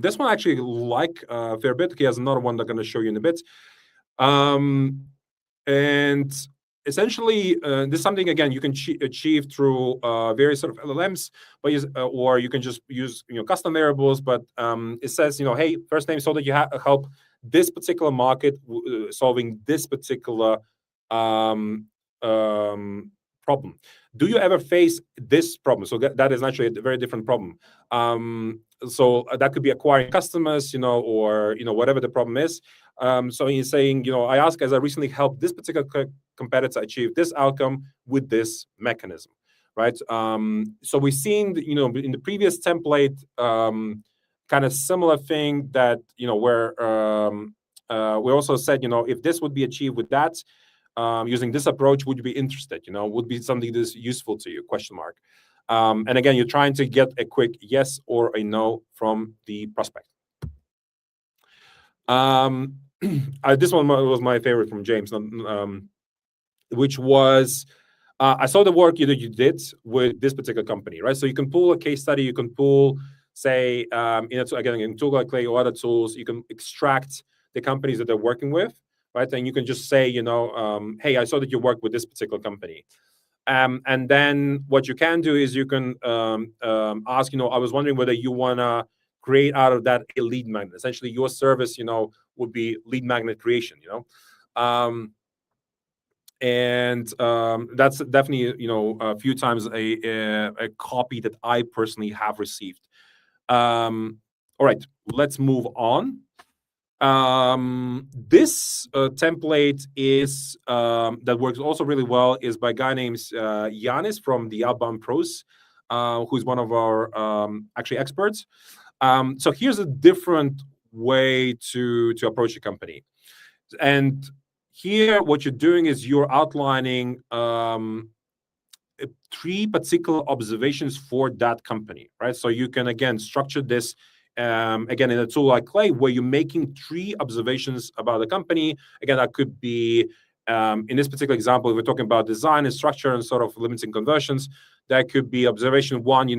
This one I actually like a fair bit. He has another one that I'm going to show you in a bit. And essentially, this is something, again, you can achieve through various sort of LLMs, but or you can just use custom variables. But it says, hey, first name, so that you help this particular market solving this particular problem. Do you ever face this problem? So that is actually a very different problem. So that could be acquiring customers, or whatever the problem is. So he's saying, I ask, as I recently helped this particular competitor achieve this outcome with this mechanism, right? So we've seen, in the previous template, kind of similar thing that, where we also said, if this would be achieved with that, using this approach, would you be interested? Would be something that's useful to you? Question mark. And again, you're trying to get a quick yes or a no from the prospect. This one was my favorite from James, which was, I saw the work that you did with this particular company, right? So you can pull a case study, you can pull, say, again, in tool like Clay or other tools, you can extract the companies that they're working with, right? And you can just say, hey, I saw that you work with this particular company. And then what you can do is you can ask, I was wondering whether you want to create out of that a lead magnet. Essentially, your service, would be lead magnet creation, and that's definitely, a few times a copy that I personally have received. All right, let's move on. This template is that works also really well is by a guy named Yanis from the Outbound Pros, who's one of our actually experts. So here's a different way to approach a company, and here what you're doing is you're outlining 3 particular observations for that company, right? So you can again structure this again in a tool like Clay, where you're making 3 observations about the company. Again, that could be in this particular example, we're talking about design and structure and sort of limiting conversions. That could be observation 1,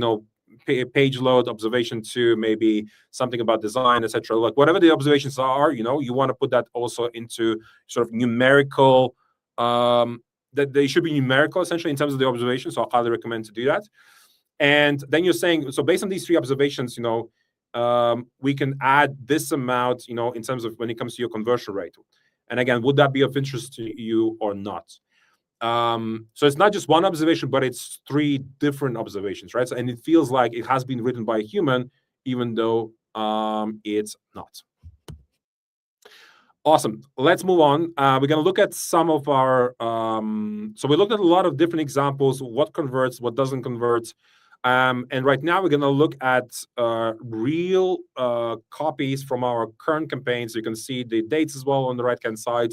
page load. Observation 2, maybe something about design, etc. Like whatever the observations are, you want to put that also into sort of numerical. That they should be numerical essentially in terms of the observations. So I highly recommend to do that. And then you're saying, so based on these 3 observations, we can add this amount, in terms of when it comes to your conversion rate. And again, would that be of interest to you or not? So it's not just one observation, but it's 3 different observations, right? So, and it feels like it has been written by a human, even though it's not. Awesome. Let's move on. We're going to look at some of our, so we looked at a lot of different examples, what converts, what doesn't convert. And right now we're going to look at real copies from our current campaigns. You can see the dates as well on the right-hand side.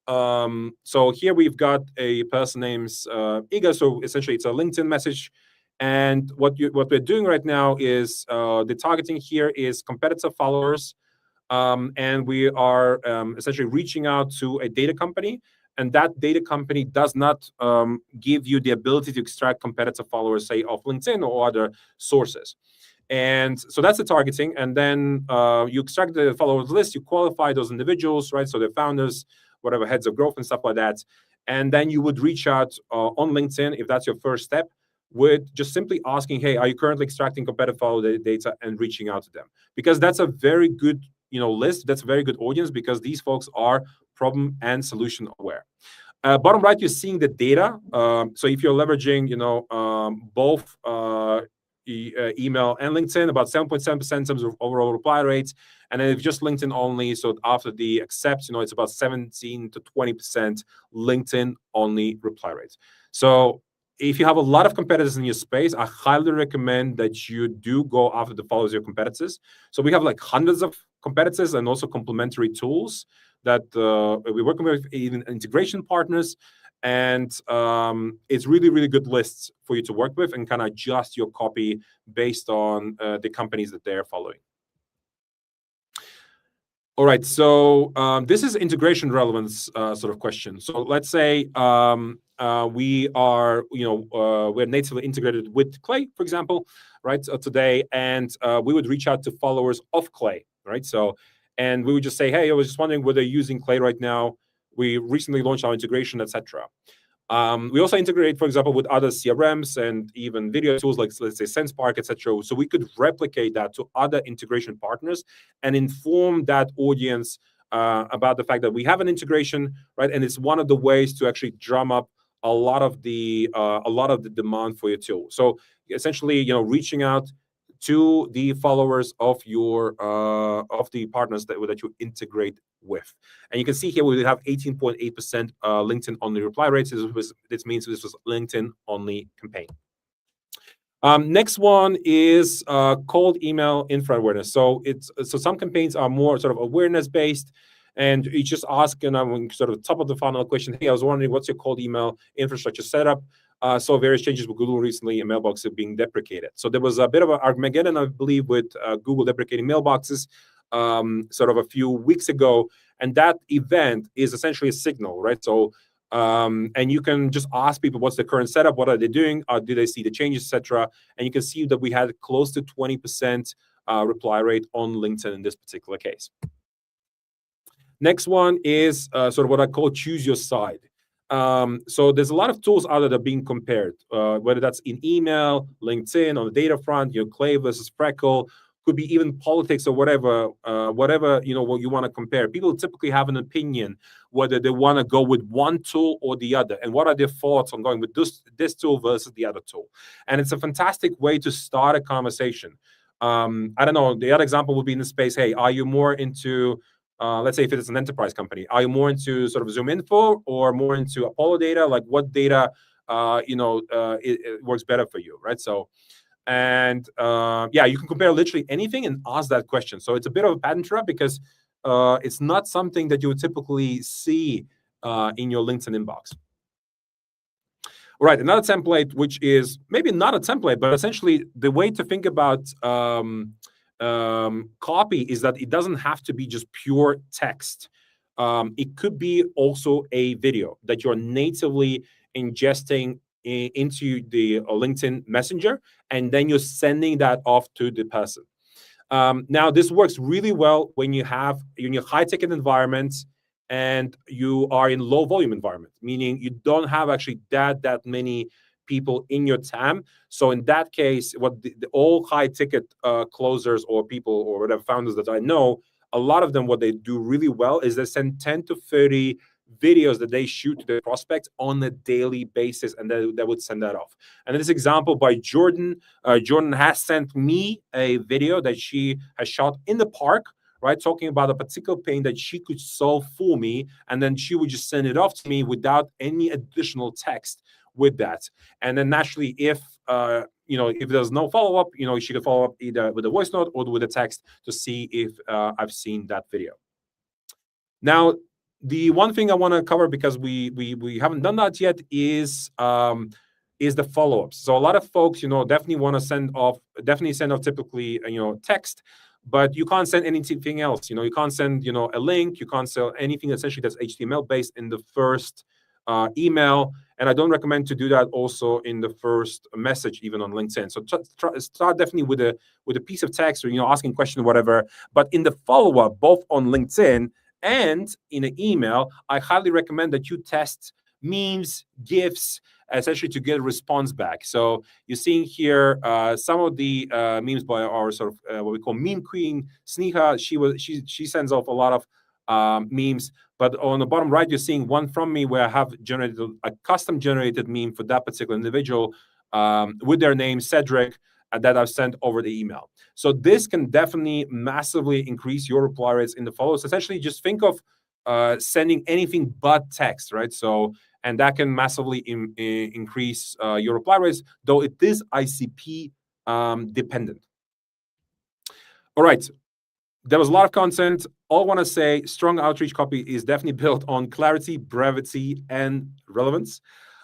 So here we've got a person named Iga. So essentially it's a LinkedIn message. And what we're doing right now is the targeting here is competitor followers. And we are essentially reaching out to a data company. And that data company does not give you the ability to extract competitor followers, say, off LinkedIn or other sources. And so that's the targeting. And then you extract the followers list, you qualify those individuals, right? So the founders, whatever, heads of growth and stuff like that. And then you would reach out on LinkedIn, if that's your first step, with just simply asking, hey, are you currently extracting competitor follower data, and reaching out to them? Because that's a very good list. That's a very good audience, because these folks are problem and solution aware. Bottom right, you're seeing the data. So if you're leveraging, both email and LinkedIn, about 7.7% in terms of overall reply rates. And then if just LinkedIn only, so after the accepts, it's about 17 to 20% LinkedIn only reply rates. So if you have a lot of competitors in your space, I highly recommend that you do go after the followers of your competitors. So we have like hundreds of competitors and also complementary tools that we're working with, even integration partners. And it's really, really good lists for you to work with and kind of adjust your copy based on the companies that they're following. All right, so this is integration relevance sort of question. So let's say we are, we're natively integrated with Clay, for example, right? Today, and we would reach out to followers of Clay, right? So, and we would just say, hey, I was just wondering whether you're using Clay right now. We recently launched our integration, etc. We also integrate, for example, with other CRMs and even video tools like, let's say, SenseSpark, etc. So we could replicate that to other integration partners and inform that audience about the fact that we have an integration, right? And it's one of the ways to actually drum up a lot of the demand for your tool. So essentially, reaching out to the followers of your of the partners that you integrate with. And you can see here we have 18.8% LinkedIn only reply rates. This means this was LinkedIn only campaign. Next one is cold email infra awareness. So some campaigns are more sort of awareness based, and you just ask, sort of top of the funnel question. Hey, I was wondering what's your cold email infrastructure setup. So various changes with Google recently, and mailboxes are being deprecated. So there was a bit of an Armageddon, I believe, with Google deprecating mailboxes sort of a few weeks ago, and that event is essentially a signal, right? So and you can just ask people what's the current setup, what are they doing, do they see the changes, etc. And you can see that we had close to 20% reply rate on LinkedIn in this particular case. Next one is sort of what I call choose your side. So there's a lot of tools out there that are being compared, whether that's in email, LinkedIn, on the data front, Clay versus Freckle, could be even politics or whatever, what you want to compare. People typically have an opinion whether they want to go with one tool or the other, and what are their thoughts on going with this tool versus the other tool. And it's a fantastic way to start a conversation. I don't know, the other example would be in the space, hey, are you more into let's say if it's an enterprise company, are you more into sort of ZoomInfo or more into Apollo data? Like what data, it works better for you, right? So, and you can compare literally anything and ask that question. So it's a bit of a pattern trap because it's not something that you would typically see in your LinkedIn inbox. All right, another template, which is maybe not a template, but essentially the way to think about copy is that it doesn't have to be just pure text. It could be also a video that you're natively ingesting into the LinkedIn Messenger, and then you're sending that off to the person. Now, this works really well when you have in your high-ticket environments and you are in low-volume environment, meaning you don't have actually that many people in your TAM. So in that case, what all high-ticket closers or people or whatever founders that I know, a lot of them, what they do really well is they send 10 to 30 videos that they shoot to their prospects on a daily basis, and they would send that off. And in this example by Jordan, Jordan has sent me a video that she has shot in the park, right, talking about a particular pain that she could solve for me, and then she would just send it off to me without any additional text with that. And then naturally, if if there's no follow-up, she could follow up either with a voice note or with a text to see if I've seen that video. Now, the one thing I want to cover, because we haven't done that yet, is the follow-ups. So a lot of folks, definitely want to send off typically, text, but you can't send anything else. You can't send, a link. You can't send anything essentially that's HTML based in the first email. And I don't recommend to do that also in the first message, even on LinkedIn. So start definitely with a piece of text or asking a question or whatever. But in the follow-up, both on LinkedIn and in an email, I highly recommend that you test memes, GIFs, essentially to get a response back. So you're seeing here some of the memes by our sort of what we call meme queen, Sneha. She sends off a lot of memes. But on the bottom right, you're seeing one from me where I have generated a custom generated meme for that particular individual with their name, Cedric, that I've sent over the email. So this can definitely massively increase your reply rates in the follows. Essentially, just think of sending anything but text, right? So, and that can massively increase your reply rates, though it is ICP dependent. All right. There was a lot of content. All I want to say, strong outreach copy is definitely built on clarity, brevity, and relevance.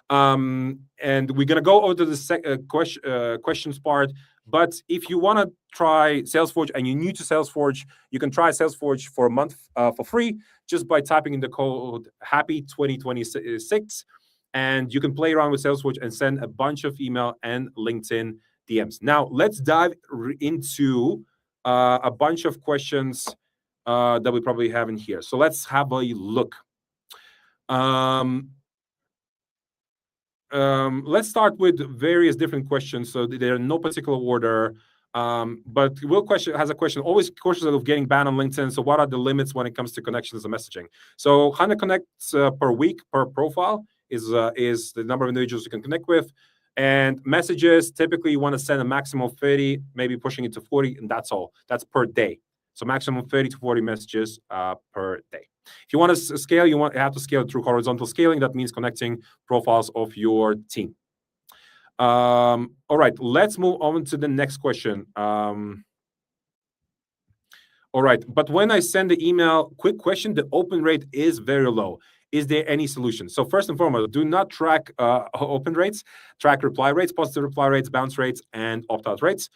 And we're going to go over to the questions part But if you want to try SalesForge and you're new to SalesForge, you can try SalesForge for a month for free just by typing in the code Happy 2026, and you can play around with SalesForge and send a bunch of email and LinkedIn DMs. Now let's dive into a bunch of questions that we probably have in here. So let's have a look. Let's start with various different questions. So they're in no particular order. But Will has a question. Always cautious of getting banned on LinkedIn. So what are the limits when it comes to connections and messaging? So 100 connects per week per profile is the number of individuals you can connect with. And messages, typically you want to send a maximum of 30, maybe pushing it to 40, and that's all. That's per day. So maximum 30 to 40 messages per day. If you want to scale, you have to scale through horizontal scaling. That means connecting profiles of your team. All right, let's move on to the next question. All right, but when I send the email, quick question, the open rate is very low. Is there any solution? So first and foremost, do not track open rates, track reply rates, positive reply rates, bounce rates, and opt-out rates.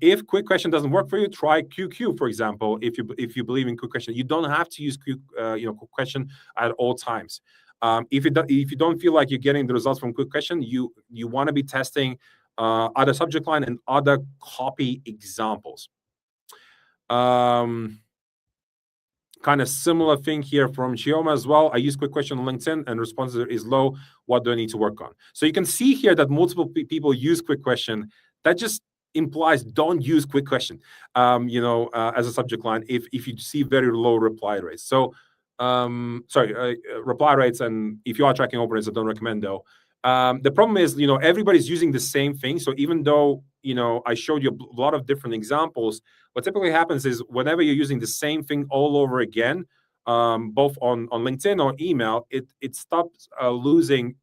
If quick question doesn't work for you, try QQ, for example. If you believe in quick question, you don't have to use quick question at all times. If you don't feel like you're getting the results from quick question, you want to be testing other subject line and other copy examples. Kind of similar thing here from Chioma as well. I use quick question on LinkedIn and response is low. What do I need to work on? So you can see here that multiple people use quick question. That just implies don't use quick question, as a subject line if you see very low reply rates. So, reply rates, and if you are tracking open rates, I don't recommend though. The problem is, everybody's using the same thing. So even though, I showed you a lot of different examples, what typically happens is whenever you're using the same thing all over again, both on LinkedIn or email, it stops losing.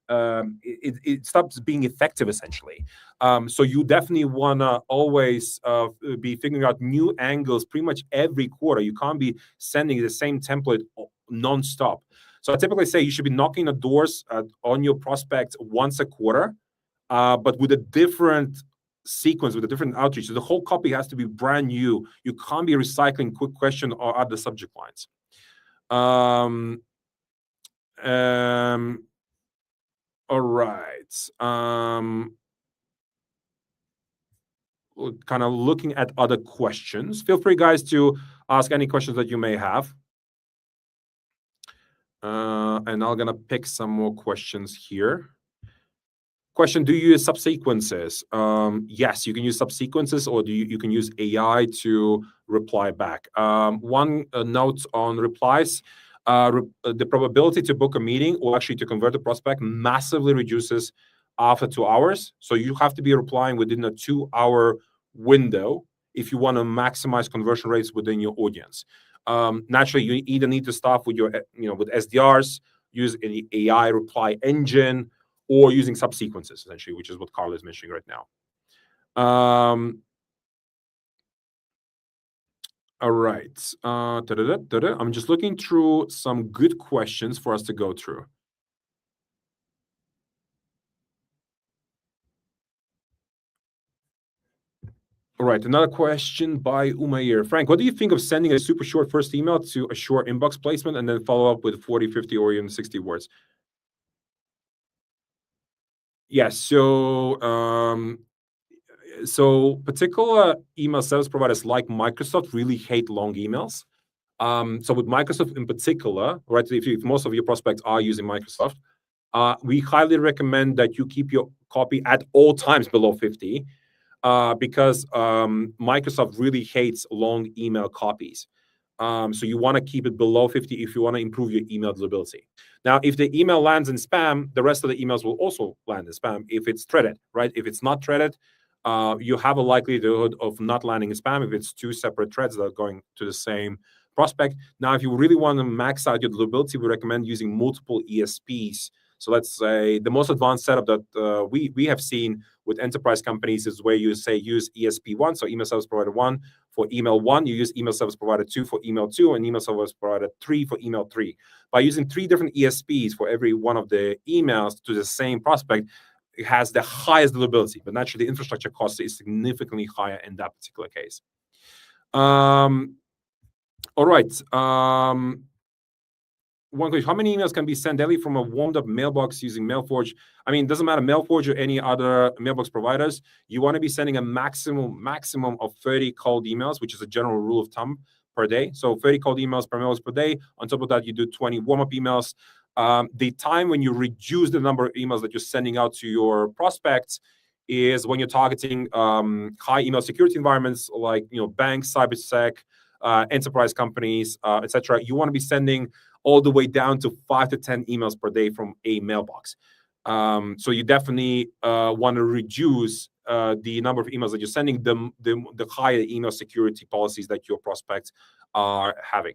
It stops being effective essentially. So you definitely want to always be figuring out new angles pretty much every quarter. You can't be sending the same template nonstop. So I typically say you should be knocking the doors on your prospects once a quarter, but with a different sequence, with a different outreach. So the whole copy has to be brand new. You can't be recycling quick question or other subject lines. All right. Kind of looking at other questions. Feel free, guys, to ask any questions that you may have. And I'm going to pick some more questions here. Question, do you use subsequences? Yes, you can use subsequences, or you can use AI to reply back. One note on replies, the probability to book a meeting or actually to convert a prospect massively reduces after 2 hours. So you have to be replying within a 2-hour window if you want to maximize conversion rates within your audience. Naturally, you either need to start with with SDRs, use an AI reply engine, or using subsequences, essentially, which is what Carl is mentioning right now. All right. I'm just looking through some good questions for us to go through. All right, another question by Umair. Frank, what do you think of sending a super short first email to a short inbox placement and then follow up with 40, 50, or even 60 words? Yes. So particular email service providers like Microsoft really hate long emails. So with Microsoft in particular, right, if most of your prospects are using Microsoft, we highly recommend that you keep your copy at all times below 50, because Microsoft really hates long email copies. So you want to keep it below 50 if you want to improve your email deliverability. Now, if the email lands in spam, the rest of the emails will also land in spam if it's threaded, right? If it's not threaded, you have a likelihood of not landing in spam if it's two separate threads that are going to the same prospect. Now, if you really want to max out your deliverability, we recommend using multiple ESPs. So let's say the most advanced setup that we have seen with enterprise companies is where you say use ESP1, so email service provider 1 for email 1, you use email service provider 2 for email 2, and email service provider 3 for email 3. By using 3 different ESPs for every one of the emails to the same prospect, has the highest deliverability, but naturally the infrastructure cost is significantly higher in that particular case. All right. One question: how many emails can be sent daily from a warmed up mailbox using MailForge? I mean, it doesn't matter, MailForge or any other mailbox providers. You want to be sending a maximum of 30 cold emails, which is a general rule of thumb per day. So 30 cold emails per mailbox per day. On top of that, you do 20 warm-up emails. The time when you reduce the number of emails that you're sending out to your prospects is when you're targeting high email security environments like banks, cybersec, enterprise companies, etc. You want to be sending all the way down to 5 to 10 emails per day from a mailbox. So you definitely want to reduce the number of emails that you're sending, the higher email security policies that your prospects are having.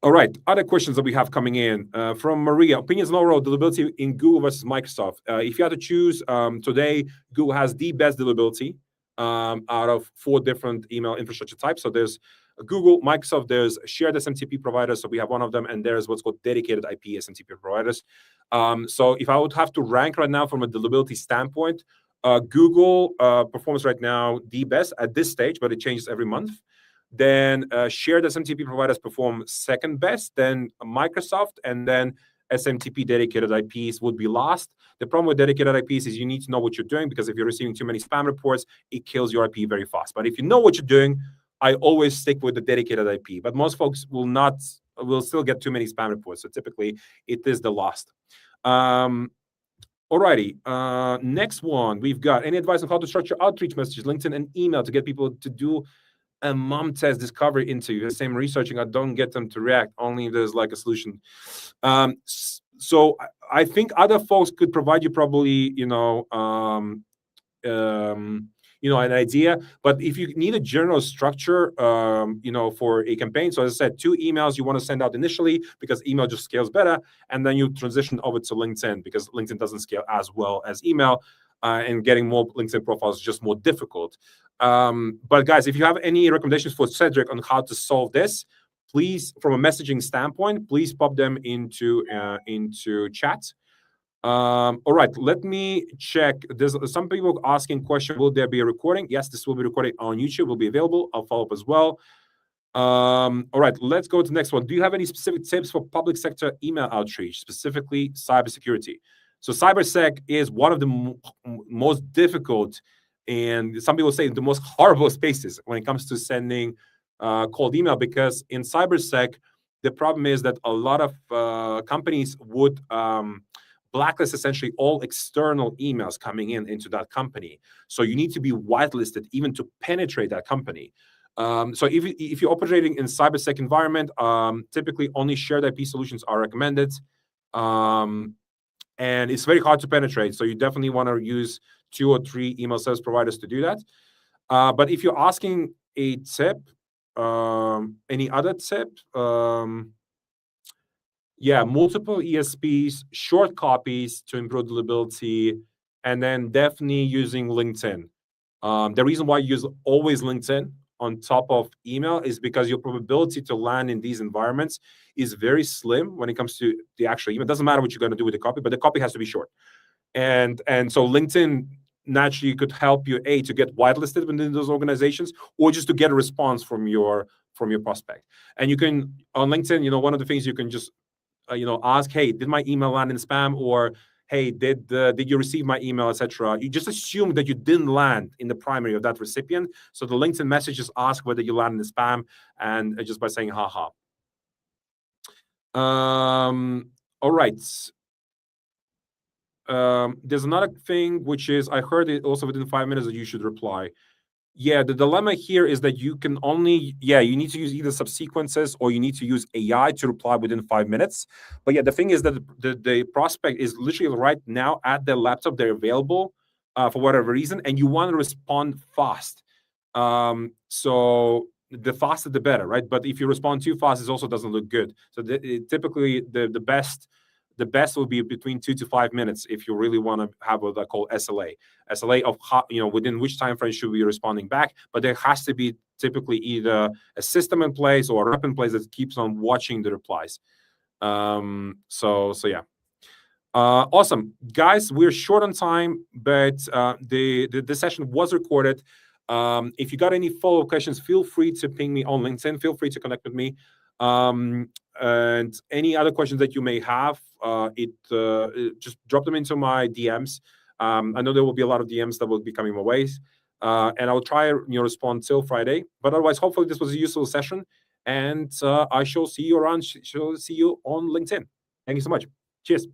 All right, other questions that we have coming in from Maria. Opinions on overall deliverability in Google versus Microsoft. If you had to choose today, Google has the best deliverability out of 4 different email infrastructure types. So there's Google, Microsoft, there's shared SMTP providers. So we have one of them, and there's what's called dedicated IP SMTP providers. So if I would have to rank right now from a deliverability standpoint, Google performs right now the best at this stage, but it changes every month. Then shared SMTP providers perform second best, then Microsoft, and then SMTP dedicated IPs would be last. The problem with dedicated IPs is you need to know what you're doing, because if you're receiving too many spam reports, it kills your IP very fast. But if you know what you're doing, I always stick with the dedicated IP. But most folks will still get too many spam reports. So typically, it is the last. Alrighty, next one. We've got any advice on how to structure outreach messages, LinkedIn, and email to get people to do a mom test discovery interview? The same researching, I don't get them to react, only if there's like a solution. So I think other folks could provide you probably, an idea. But if you need a general structure, for a campaign, so as I said, 2 emails you want to send out initially because email just scales better, and then you transition over to LinkedIn because LinkedIn doesn't scale as well as email, and getting more LinkedIn profiles is just more difficult. But guys, if you have any recommendations for Cedric on how to solve this, please, from a messaging standpoint, please pop them into chat. All right, let me check. There's some people asking question, will there be a recording? Yes, this will be recorded on YouTube, will be available. I'll follow up as well. All right, let's go to the next one. Do you have any specific tips for public sector email outreach, specifically cybersecurity? So cybersec is one of the most difficult, and some people say the most horrible spaces when it comes to sending cold email, because in cybersec, the problem is that a lot of companies would blacklist essentially all external emails coming into that company. So you need to be whitelisted even to penetrate that company. So if you're operating in cybersec environment, typically only shared IP solutions are recommended. And it's very hard to penetrate. So you definitely want to use 2 or 3 email service providers to do that. But if you're asking a tip, any other tip, multiple ESPs, short copies to improve deliverability, and then definitely using LinkedIn. The reason why you use always LinkedIn on top of email is because your probability to land in these environments is very slim when it comes to the actual email. It doesn't matter what you're going to do with the copy, but the copy has to be short. And so LinkedIn naturally could help you to get whitelisted within those organizations, or just to get a response from your prospect. And you can, on LinkedIn, one of the things you can just ask, hey, did my email land in spam? Or hey, did you receive my email, etc. You just assume that you didn't land in the primary of that recipient. So the LinkedIn messages ask whether you land in the spam, and just by saying haha. All right. There's another thing, which is, I heard it also within 5 minutes that you should reply. Yeah, the dilemma here is that you can only, you need to use either subsequences or you need to use AI to reply within 5 minutes. But the thing is that the prospect is literally right now at their laptop, they're available for whatever reason, and you want to respond fast. So the faster the better, right? But if you respond too fast, it also doesn't look good. So typically the best will be between 2 to 5 minutes if you really want to have what I call SLA of how, within which time frame should we be responding back. But there has to be typically either a system in place or a rep in place that keeps on watching the replies. So yeah. Awesome, guys. We're short on time, but the session was recorded. If you got any follow-up questions, feel free to ping me on LinkedIn. Feel free to connect with me. And any other questions that you may have, just drop them into my DMs. I know there will be a lot of DMs that will be coming my ways, and I'll try respond till Friday. But otherwise, hopefully, this was a useful session, and I shall see you around. Shall see you on LinkedIn. Thank you so much. Cheers.